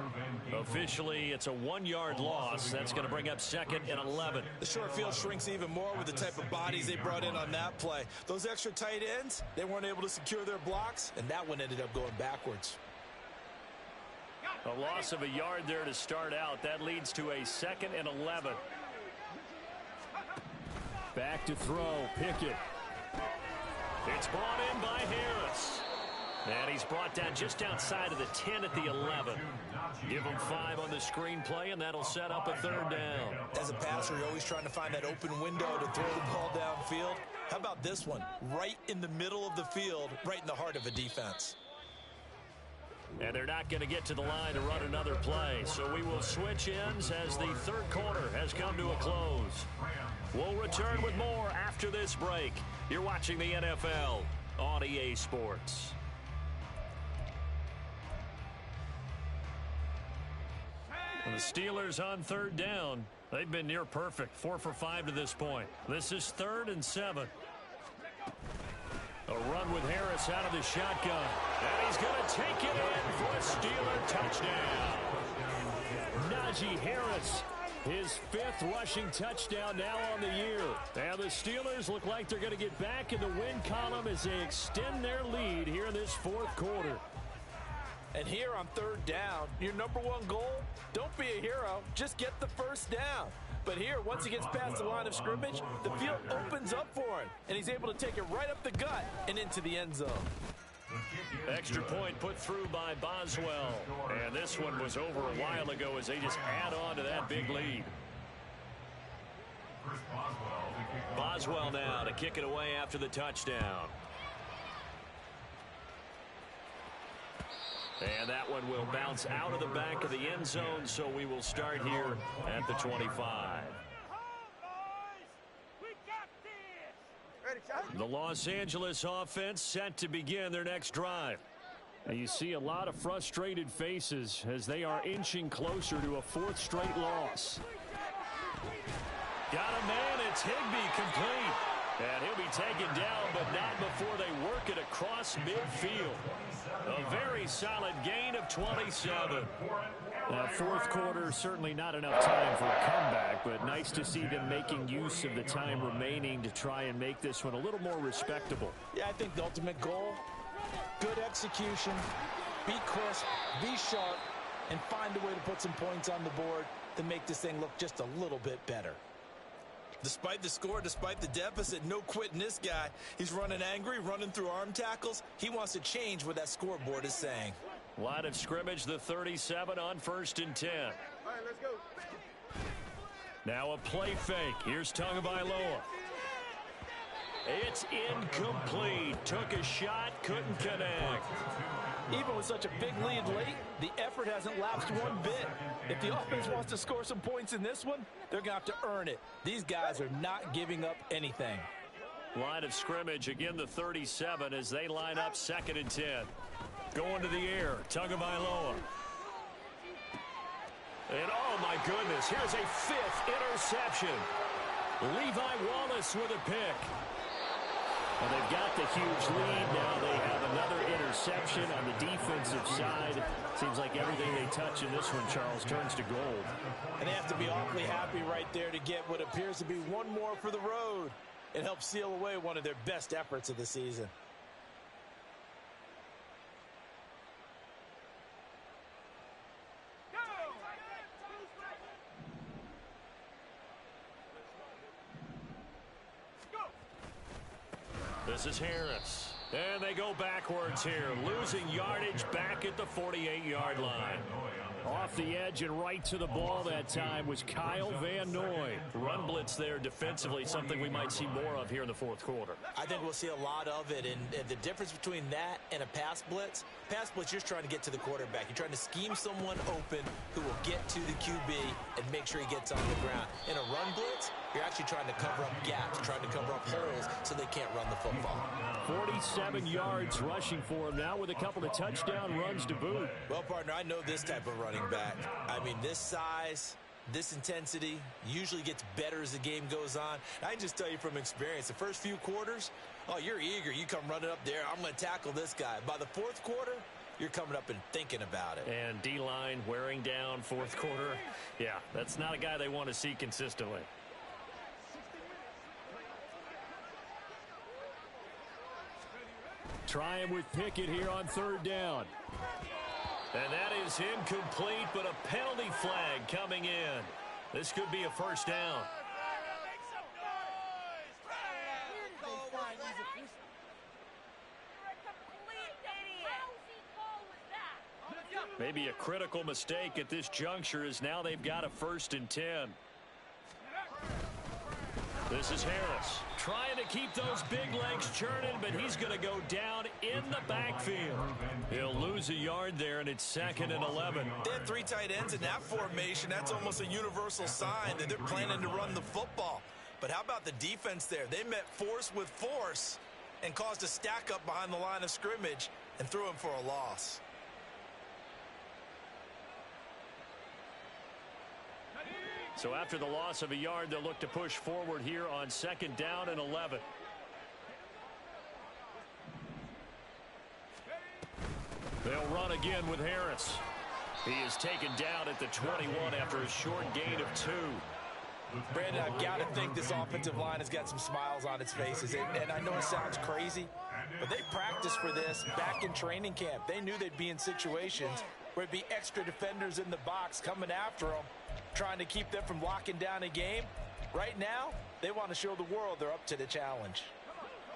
Officially, it's a 1-yard loss. That's going to bring up 2nd and 11. The short field shrinks even more with the type of bodies they brought in on that play. Those extra tight ends, they weren't able to secure their blocks, and that one ended up going backwards. A loss of a yard there to start out. That leads to a 2nd and 11. Back to throw, Pickett. It's brought in by Harris. And he's brought down just outside of the 10 at the 11. Give him 5 on the screenplay, and that'll set up a 3rd down. As a passer, you're always trying to find that open window to throw the ball downfield. How about this one? Right in the middle of the field, right in the heart of a defense. And they're not going to get to the line to run another play. So we will switch ends as the 3rd quarter has come to a close. We'll return with more after this break. You're watching the NFL on EA Sports. And the Steelers on 3rd down. They've been near perfect. 4 for 5 to this point. This is 3rd and 7. A run with Harris out of the shotgun. And he's going to take it in for a Steeler touchdown. Najee Harris, his 5th rushing touchdown now on the year. And the Steelers look like they're going to get back in the win column as they extend their lead here in this 4th quarter. And here on 3rd down, your number 1 goal, don't be a hero, just get the 1st down. But here, once he gets past the line of scrimmage, the field opens up for him, and he's able to take it right up the gut and into the end zone. Extra point put through by Boswell. And this one was over a while ago as they just add on to that big lead. Boswell now to kick it away after the touchdown. And that one will bounce out of the back of the end zone, so we will start here at the 25. The Los Angeles offense set to begin their next drive. And you see a lot of frustrated faces as they are inching closer to a fourth straight loss. Got a man, it's Higbee complete. And he'll be taken down, but not before they work it across midfield. A very solid gain of 27. Fourth quarter, certainly not enough time for a comeback, but nice to see them making use of the time remaining to try and make this one a little more respectable. Yeah, I think the ultimate goal, good execution, be crisp, be sharp, and find a way to put some points on the board to make this thing look just a little bit better. Despite the score, despite the deficit, no quitting this guy. He's running angry, running through arm tackles. He wants to change what that scoreboard is saying. Line of scrimmage, the 37 on 1st and 10. All right, let's go. Now a play fake. Here's Tagovailoa. It's incomplete. Took a shot, couldn't connect. Even with such a big lead late, the effort hasn't lapsed one bit. If the offense wants to score some points in this one, they're going to have to earn it. These guys are not giving up anything. Line of scrimmage, again the 37 as they line up 2nd and 10. Going to the air, Tagovailoa. And oh my goodness, here's a 5th interception. Levi Wallace with a pick. Well, they've got the huge lead. Now they have another interception on the defensive side. Seems like everything they touch in this one, Charles, turns to gold. And they have to be awfully happy right there to get what appears to be one more for the road. It helps seal away one of their best efforts of the season. This is Harris. And they go backwards here, losing yardage back at the 48-yard line. Off the edge and right to the ball that time was Kyle Van Noy. Run blitz there defensively, something we might see more of here in the fourth quarter. I think we'll see a lot of it, and the difference between that and a pass blitz, you're just trying to get to the quarterback. You're trying to scheme someone open who will get to the QB and make sure he gets on the ground. In a run blitz, you're actually trying to cover up gaps, trying to cover up holes so they can't run the football. 47 yards rushing for him now with a couple of touchdown runs to boot. Well, partner, I know this type of running back. I mean, this size, this intensity usually gets better as the game goes on. I can just tell you from experience, the first few quarters, oh, you're eager. You come running up there. I'm going to tackle this guy. By the fourth quarter, you're coming up and thinking about it. And D-line wearing down fourth quarter. Yeah, that's not a guy they want to see consistently. Trying with Pickett here on 3rd down. And that is incomplete, but a penalty flag coming in. This could be a first down. Maybe a critical mistake at this juncture as now they've got a 1st and 10. This is Harris trying to keep those big legs churning, but he's going to go down in the backfield. He'll lose a yard there, and it's 2nd and 11. They had 3 tight ends in that formation. That's almost a universal sign that they're planning to run the football. But how about the defense there? They met force with force and caused a stack up behind the line of scrimmage and threw him for a loss. So after the loss of a yard, they'll look to push forward here on 2nd down and 11. They'll run again with Harris. He is taken down at the 21 after a short gain of 2. Brandon, I've got to think this offensive line has got some smiles on its faces. And I know it sounds crazy, but they practiced for this back in training camp. They knew they'd be in situations where it'd be extra defenders in the box coming after them, trying to keep them from locking down a game. Right now, they want to show the world they're up to the challenge.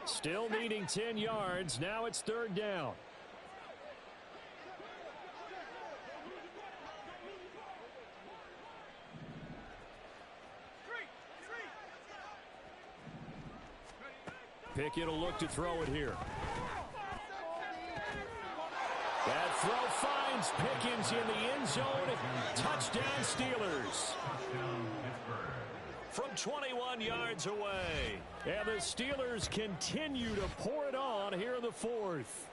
Still needing 10 yards. Now it's 3rd down. Pickett will look to throw it here. That throw finds Pickens in the end zone. Touchdown Steelers. From 21 yards away. And the Steelers continue to pour it on here in the 4th.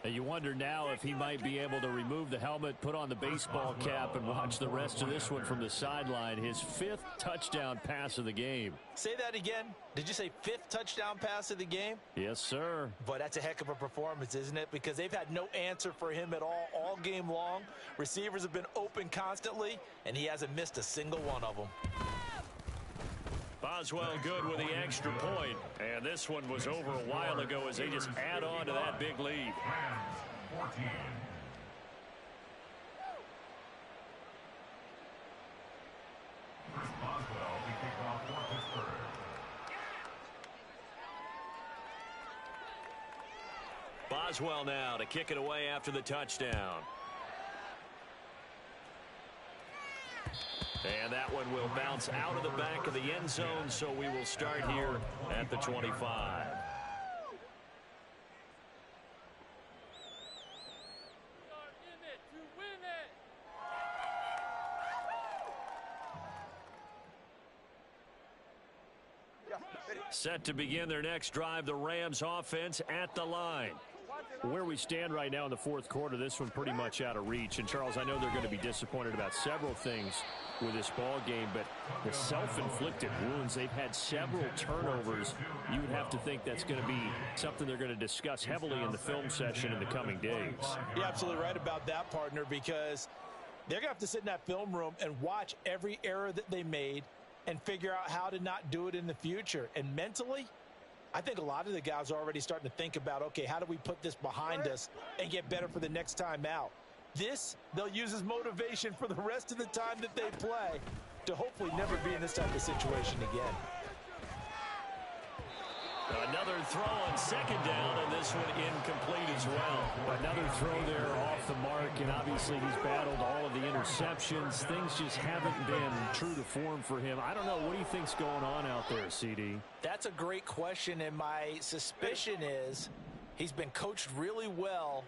And you wonder now if he might be able to remove the helmet, put on the baseball cap, and watch the rest of this one from the sideline. His 5th touchdown pass of the game. Say that again. Did you say 5th touchdown pass of the game? Yes, sir. But that's a heck of a performance, isn't it? Because they've had no answer for him at all game long. Receivers have been open constantly, and he hasn't missed a single one of them. Boswell good with the extra point. And this one was over a while ago as they just add on to that big lead. 14. Chris Boswell, the kickoff for Pittsburgh. Boswell now to kick it away after the touchdown. And that one will bounce out of the back of the end zone, so we will start here at the 25. Set to begin their next drive, the Rams offense at the line. Where we stand right now in the 4th quarter, this one pretty much out of reach. And, Charles, I know they're going to be disappointed about several things with this ball game, but the self-inflicted wounds, they've had several turnovers. You would have to think that's going to be something they're going to discuss heavily in the film session in the coming days. You're absolutely right about that, partner, because they're going to have to sit in that film room and watch every error that they made and figure out how to not do it in the future. And mentally, I think a lot of the guys are already starting to think about, okay, how do we put this behind us and get better for the next time out? This, they'll use as motivation for the rest of the time that they play to hopefully never be in this type of situation again. Another throw on 2nd down, and this one incomplete as well. Another throw there off the mark, and obviously he's battled all of the interceptions. Things just haven't been true to form for him. I don't know. What do you think's going on out there, CD? That's a great question, and my suspicion is he's been coached really well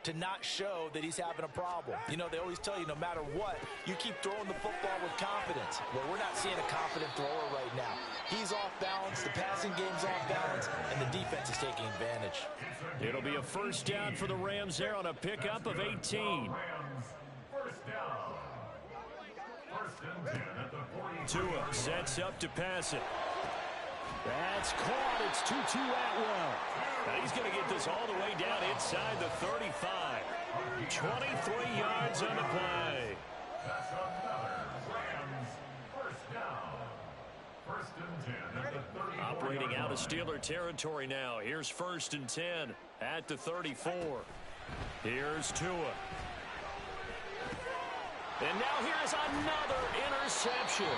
to not show that he's having a problem. You know, they always tell you no matter what, you keep throwing the football with confidence. Well, we're not seeing a confident thrower right now. He's off balance, the passing game's off balance, and the defense is taking advantage. It'll be a 1st down for the Rams there on a pickup of 18. First down. 1st and 10 at the 40. Tua sets up to pass it. That's caught. It's Tutu Atwell. Now he's going to get this all the way down inside the 35. 23 yards on the play. That's another Rams 1st down. 1st and 10 at the 34. Operating out of Steeler territory now. Here's 1st and 10 at the 34. Here's Tua. And now here's another interception.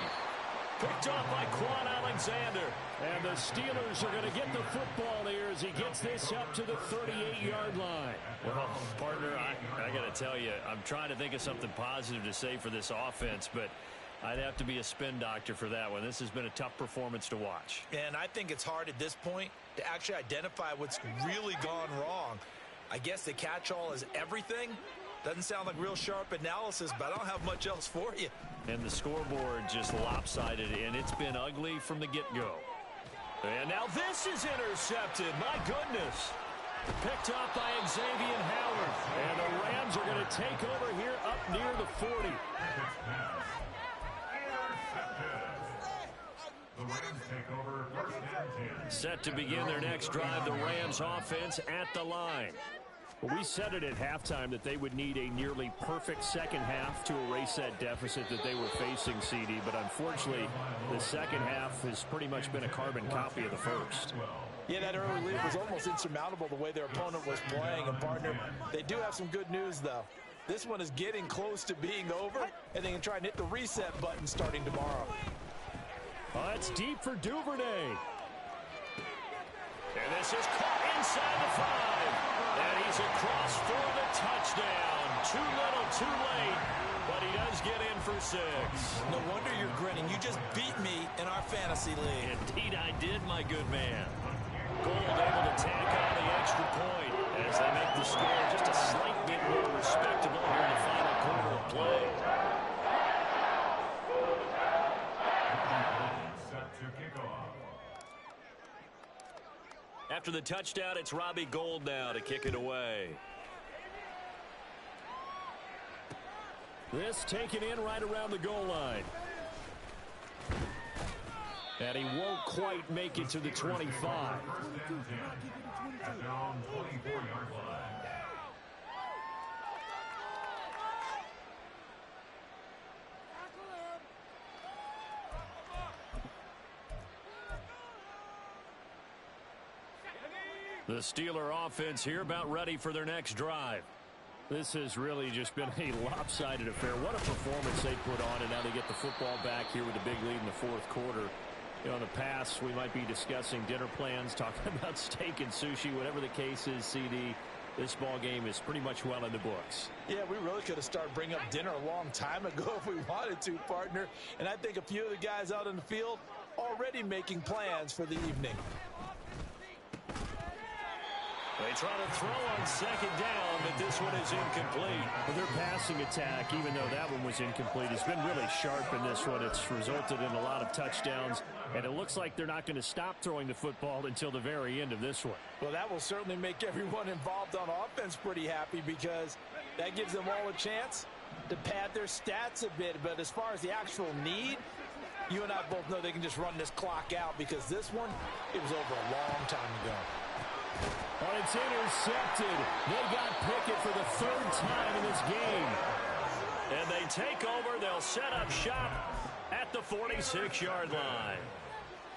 Picked off by Quan Alexander. And the Steelers are going to get the football here as he gets this up to the 38-yard line. Well, partner, I got to tell you, I'm trying to think of something positive to say for this offense, but I'd have to be a spin doctor for that one. This has been a tough performance to watch. And I think it's hard at this point to actually identify what's really gone wrong. I guess the catch-all is everything. Doesn't sound like real sharp analysis, but I don't have much else for you. And the scoreboard just lopsided, and it's been ugly from the get-go. And now this is intercepted. My goodness. Picked off by Xavier Howard. And the Rams are going to take over here up near the 40. The Rams take over 1st and 10. Set to begin their next drive, the Rams offense at the line. We said it at halftime that they would need a nearly perfect second half to erase that deficit that they were facing, CD. But unfortunately, the second half has pretty much been a carbon copy of the first. Yeah, that early lead was almost insurmountable the way their opponent was playing. And, partner, they do have some good news, though. This one is getting close to being over, and they can try and hit the reset button starting tomorrow. It's deep for Duvernay. And this is caught inside the 5. And he's across for the touchdown. Too little, too late. But he does get in for 6. No wonder you're grinning. You just beat me in our fantasy league. Indeed I did, my good man. Gold able to tack on the extra point as they make the score just a slight bit more respectable here in the final quarter of play. Set to kick off. After the touchdown, it's Robbie Gould now to kick it away. This taken in right around the goal line. And he won't quite make it to the 25. At their own 24-yard line. The Steeler offense here about ready for their next drive. This has really just been a lopsided affair. What a performance they put on, and now they get the football back here with a big lead in the fourth quarter. You know, in the past, we might be discussing dinner plans, talking about steak and sushi, whatever the case is, CD. This ball game is pretty much well in the books. Yeah, we really could have started bringing up dinner a long time ago if we wanted to, partner. And I think a few of the guys out in the field already making plans for the evening. They try to throw on second down, but this one is incomplete. Well, their passing attack, even though that one was incomplete, has been really sharp in this one. It's resulted in a lot of touchdowns, and it looks like they're not going to stop throwing the football until the very end of this one. Well, that will certainly make everyone involved on offense pretty happy, because that gives them all a chance to pad their stats a bit. But as far as the actual need, you and I both know they can just run this clock out, because this one, it was over a long time ago. Oh, it's intercepted. They got Pickett for the third time in this game. And they take over. They'll set up shop at the 46-yard line.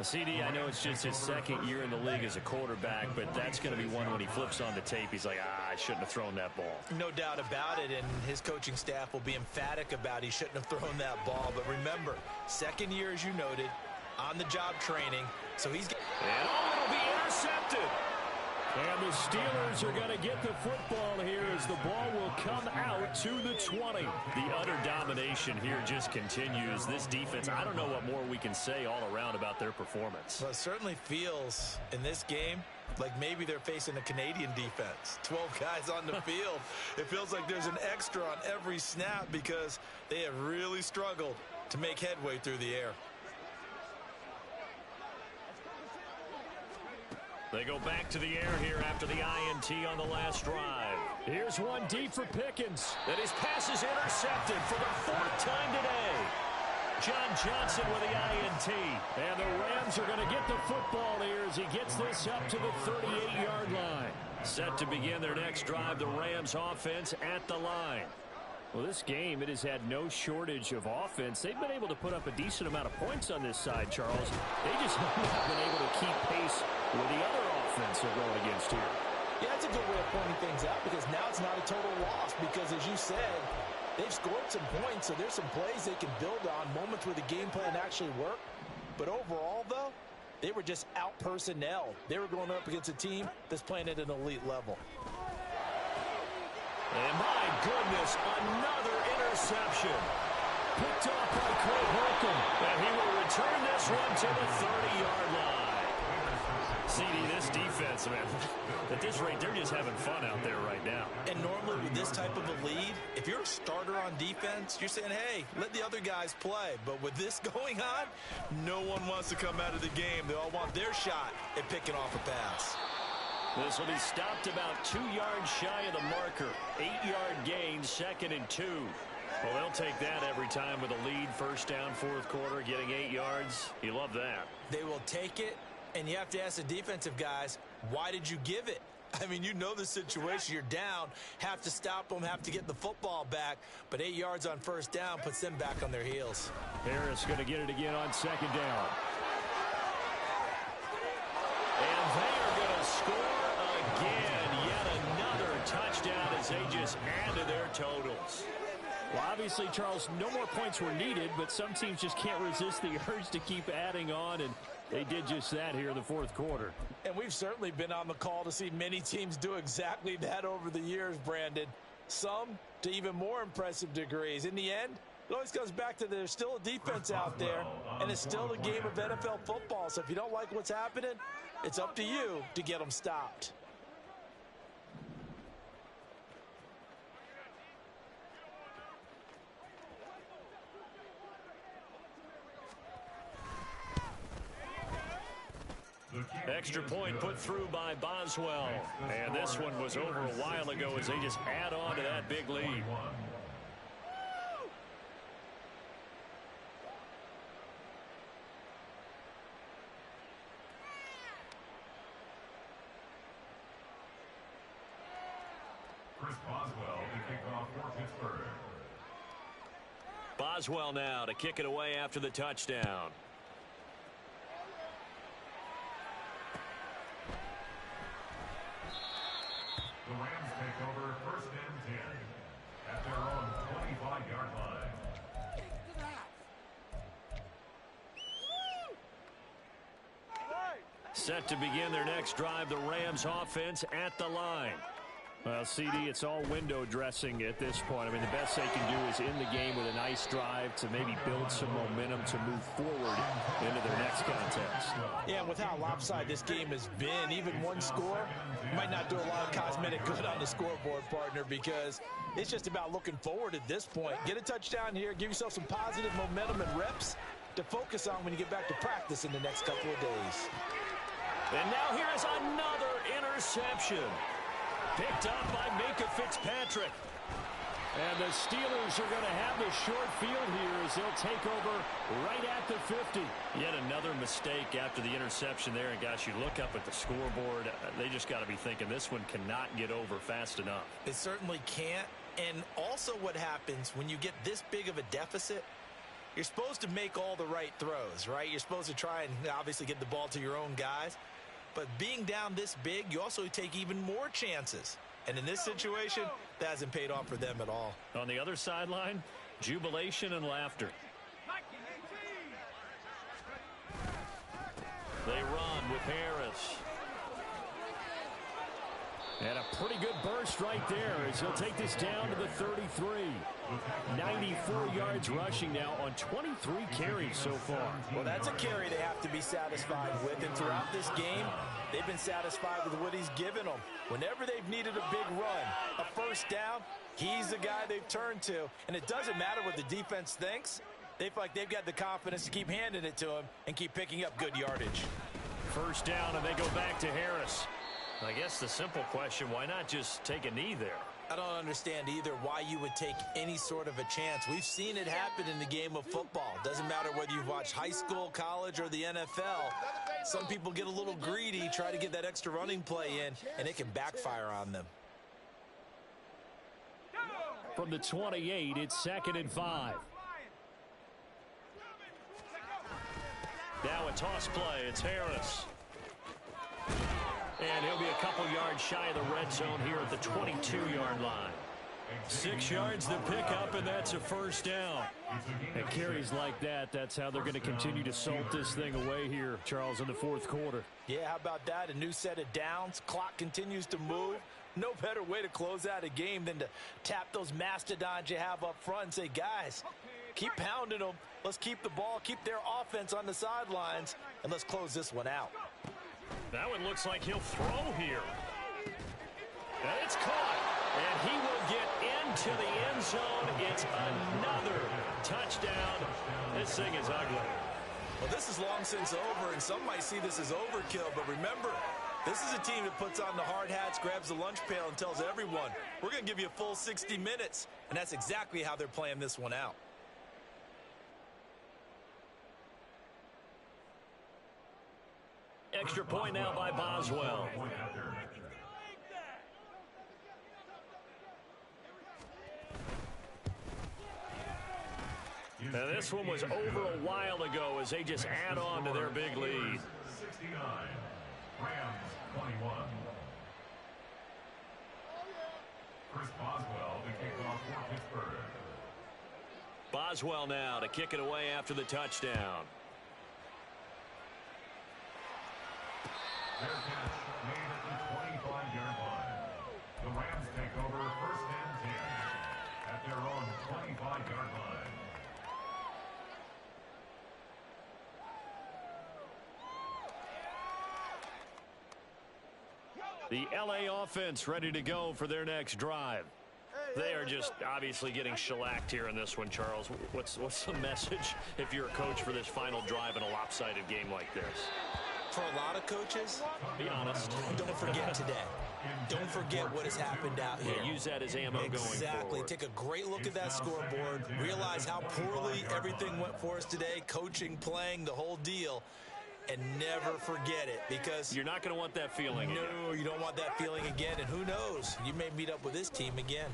CD, I know it's just his second year in the league as a quarterback, but that's going to be one when he flips on the tape. He's like, I shouldn't have thrown that ball. No doubt about it, and his coaching staff will be emphatic about he shouldn't have thrown that ball. But remember, second year, as you noted, on-the-job training. So he's... And it'll be intercepted. And the Steelers are going to get the football here as the ball will come out to the 20. The utter domination here just continues. This defense, I don't know what more we can say all around about their performance. Well, it certainly feels in this game like maybe they're facing a Canadian defense. 12 guys on the field. It feels like there's an extra on every snap because they have really struggled to make headway through the air. They go back to the air here after the INT on the last drive. Here's one deep for Pickens. And his pass is intercepted for the fourth time today. John Johnson with the INT. And the Rams are going to get the football here as he gets this up to the 38-yard line. Set to begin their next drive, the Rams offense at the line. Well, this game, it has had no shortage of offense. They've been able to put up a decent amount of points on this side, Charles. They just haven't been able to keep pace with the other offense they're going against here. Yeah, that's a good way of pointing things out, because now it's not a total loss, because as you said, they've scored some points, so there's some plays they can build on, moments where the game plan actually worked. But overall, though, they were just out-personnel. They were going up against a team that's playing at an elite level. And my goodness, another interception. Picked off by Cole Holcomb. And he will return this one to the 30-yard line. CD, this defense, man, at this rate, they're just having fun out there right now. And normally with this type of a lead, if you're a starter on defense, you're saying, hey, let the other guys play. But with this going on, no one wants to come out of the game. They all want their shot at picking off a pass. This will be stopped about 2 yards shy of the marker. 8-yard gain, 2nd and 2. Well, they'll take that every time with a lead, first down, fourth quarter, getting 8 yards. You love that. They will take it, and you have to ask the defensive guys, why did you give it? I mean, you know the situation. You're down, have to stop them, have to get the football back. But 8 yards on first down puts them back on their heels. Harris going to get it again on second down. And they are going to score again. Yet another touchdown as they just add to their totals. Well, obviously, Charles, no more points were needed, but some teams just can't resist the urge to keep adding on, and they did just that here in the fourth quarter. And we've certainly been on the call to see many teams do exactly that over the years, Brandon. Some to even more impressive degrees. In the end, it always comes back to there's still a defense out there, and it's still a game of NFL football. So if you don't like what's happening, it's up to you to get them stopped. Extra point put through by Boswell. And this one was over a while ago as they just add on to that big lead. kickoff for Pittsburgh. Boswell now to kick it away after the touchdown. The Rams take over 1st and 10 at their own 25-yard line. Set to begin their next drive, the Rams offense at the line. Well, CD, it's all window dressing at this point. I mean, the best they can do is in the game with a nice drive to maybe build some momentum to move forward into their next contest. Yeah, and with how lopsided this game has been, even one score might not do a lot of cosmetic good on the scoreboard, partner, because it's just about looking forward at this point. Get a touchdown here, give yourself some positive momentum and reps to focus on when you get back to practice in the next couple of days. And now here is another interception. Picked up by Minka Fitzpatrick. And the Steelers are going to have the short field here as they'll take over right at the 50. Yet another mistake after the interception there. And, gosh, you look up at the scoreboard. They just got to be thinking this one cannot get over fast enough. It certainly can't. And also what happens when you get this big of a deficit, you're supposed to make all the right throws, right? You're supposed to try and obviously get the ball to your own guys. But being down this big, you also take even more chances. And in this situation, that hasn't paid off for them at all. On the other sideline, jubilation and laughter. They run with Harris. And a pretty good burst right there as he'll take this down to the 33. 94 yards rushing now on 23 carries so far. Well, that's a carry they have to be satisfied with. And throughout this game, they've been satisfied with what he's given them. Whenever they've needed a big run, a first down, he's the guy they've turned to. And it doesn't matter what the defense thinks. They feel like they've got the confidence to keep handing it to him and keep picking up good yardage. First down, and they go back to Harris. I guess the simple question, why not just take a knee there? I don't understand either why you would take any sort of a chance. We've seen it happen in the game of football. Doesn't matter whether you've watched high school, college, or the NFL. Some people get a little greedy, try to get that extra running play in, and it can backfire on them. From the 28, it's 2nd and 5. Now a toss play. It's Harris. And he'll be a couple yards shy of the red zone here at the 22-yard line. 6 yards to pick up, and that's a first down. And carries like that, that's how they're going to continue to salt this thing away here, Charles, in the fourth quarter. Yeah, how about that? A new set of downs. Clock continues to move. No better way to close out a game than to tap those mastodons you have up front and say, guys, keep pounding them. Let's keep the ball, keep their offense on the sidelines, and let's close this one out. That one looks like he'll throw here. And it's caught. And he will get into the end zone. It's another touchdown. This thing is ugly. Well, this is long since over, and some might see this as overkill. But remember, this is a team that puts on the hard hats, grabs the lunch pail, and tells everyone, we're going to give you a full 60 minutes. And that's exactly how they're playing this one out. Extra point now by Boswell. Now this one was over a while ago as they just add on to their big lead. 69, Rams 21. Chris Boswell to kick off for Pittsburgh. Boswell now to kick it away after the touchdown. Their catch made at the 25-yard line. The Rams take over 1st and 10 at their own 25-yard line. The LA offense ready to go for their next drive. They are just obviously getting shellacked here in this one, Charles. What's the message if you're a coach for this final drive in a lopsided game like this? For a lot of coaches, be honest. Don't forget today. Don't forget what has happened out here. Yeah, use that as ammo going forward. Exactly. Take a great look at that scoreboard. Realize how poorly everything went for us today. Coaching, playing, the whole deal. And never forget it, because you're not going to want that feeling again. No, you don't want that feeling again. And who knows? You may meet up with this team again.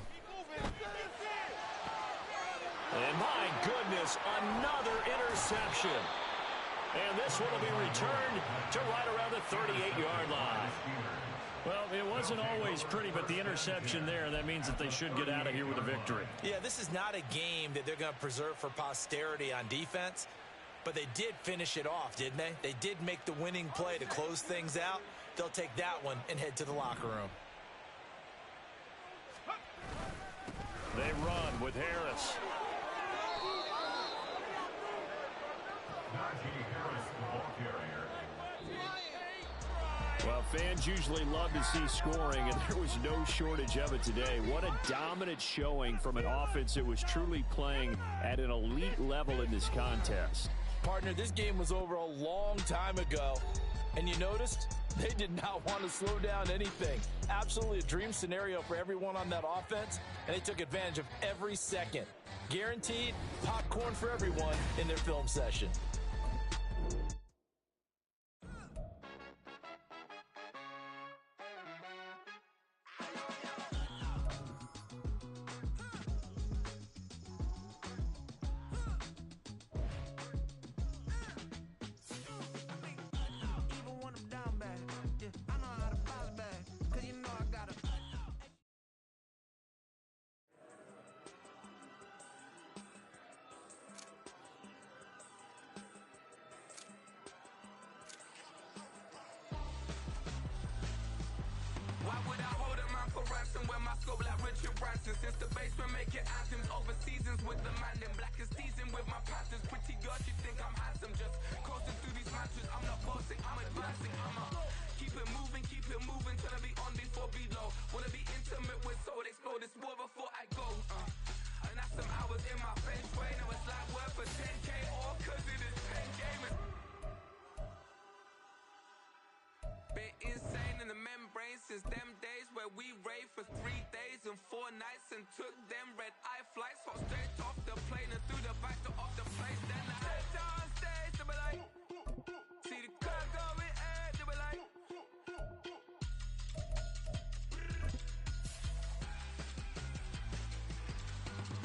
And my goodness, another interception. And this one will be returned to right around the 38-yard line. Well, it wasn't always pretty, but the interception there, that means that they should get out of here with a victory. Yeah, this is not a game that they're going to preserve for posterity on defense, but they did finish it off, didn't they? They did make the winning play to close things out. They'll take that one and head to the locker room. They run with Harris. Well, fans usually love to see scoring, and there was no shortage of it today. What a dominant showing from an offense that was truly playing at an elite level in this contest. Partner, this game was over a long time ago, and you noticed they did not want to slow down anything. Absolutely a dream scenario for everyone on that offense, and they took advantage of every second. Guaranteed popcorn for everyone in their film session. Since the basement making anthems over seasons with the man in black is seasoned with my patterns. Pretty girl, she think I'm handsome. Just coasting through these matches. I'm not bossing, I'm advancing. Keep it moving till I be on before below. Wanna be intimate with soul, explore this war before I go. And that's some hours in my feng shui. Now it's like work for 10K all cause it is pen gaming. Been insane in the membrane since them days where we raved for 3 days and 4 nights and took them red-eye flights. Hot straight off the plane and through the back door of the place. Then I head down stage, they be like, see the crowd going air, they be like,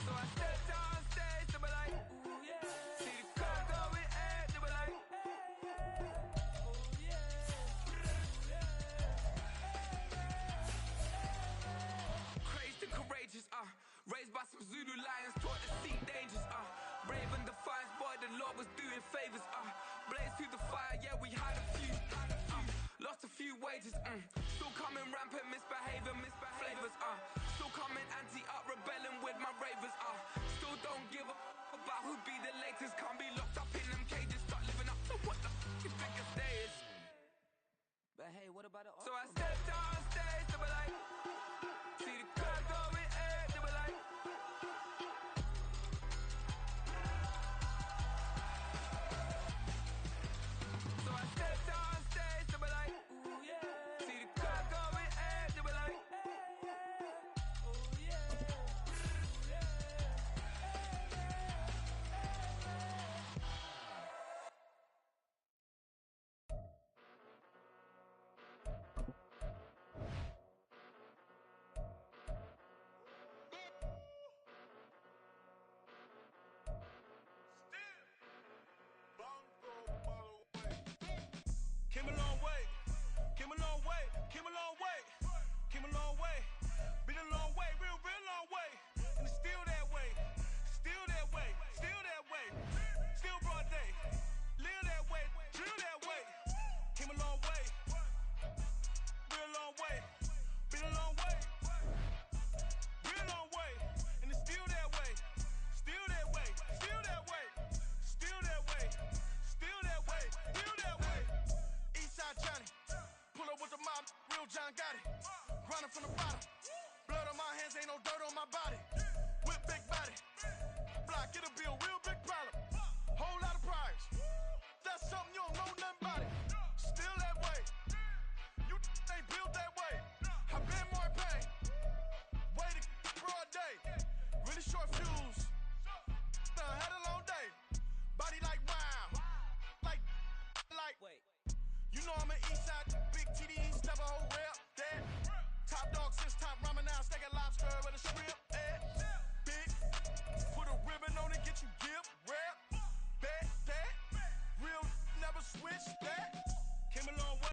so I step down stage, they be like, ooh yeah, see the crowd going air, they be like, crazed and courageous, raised by some Zulu lions, taught to seek dangers, brave and defiant, boy, the Lord was doing favors, blaze through the fire, yeah, we had a few, lost a few wages, still coming rampant, misbehaving, flavors, still coming anti-up, rebelling with my ravers, still don't give a about who be the latest, can't be locked up in them cages, start living up to what the you think a day is. But hey, what about it? So I stepped on stage, they be like, see the crowd going air, they be like, so I stepped on stage, they be like, ooh yeah, see the crowd going air, they be like, oh yeah, Came a long way, came a long way, came a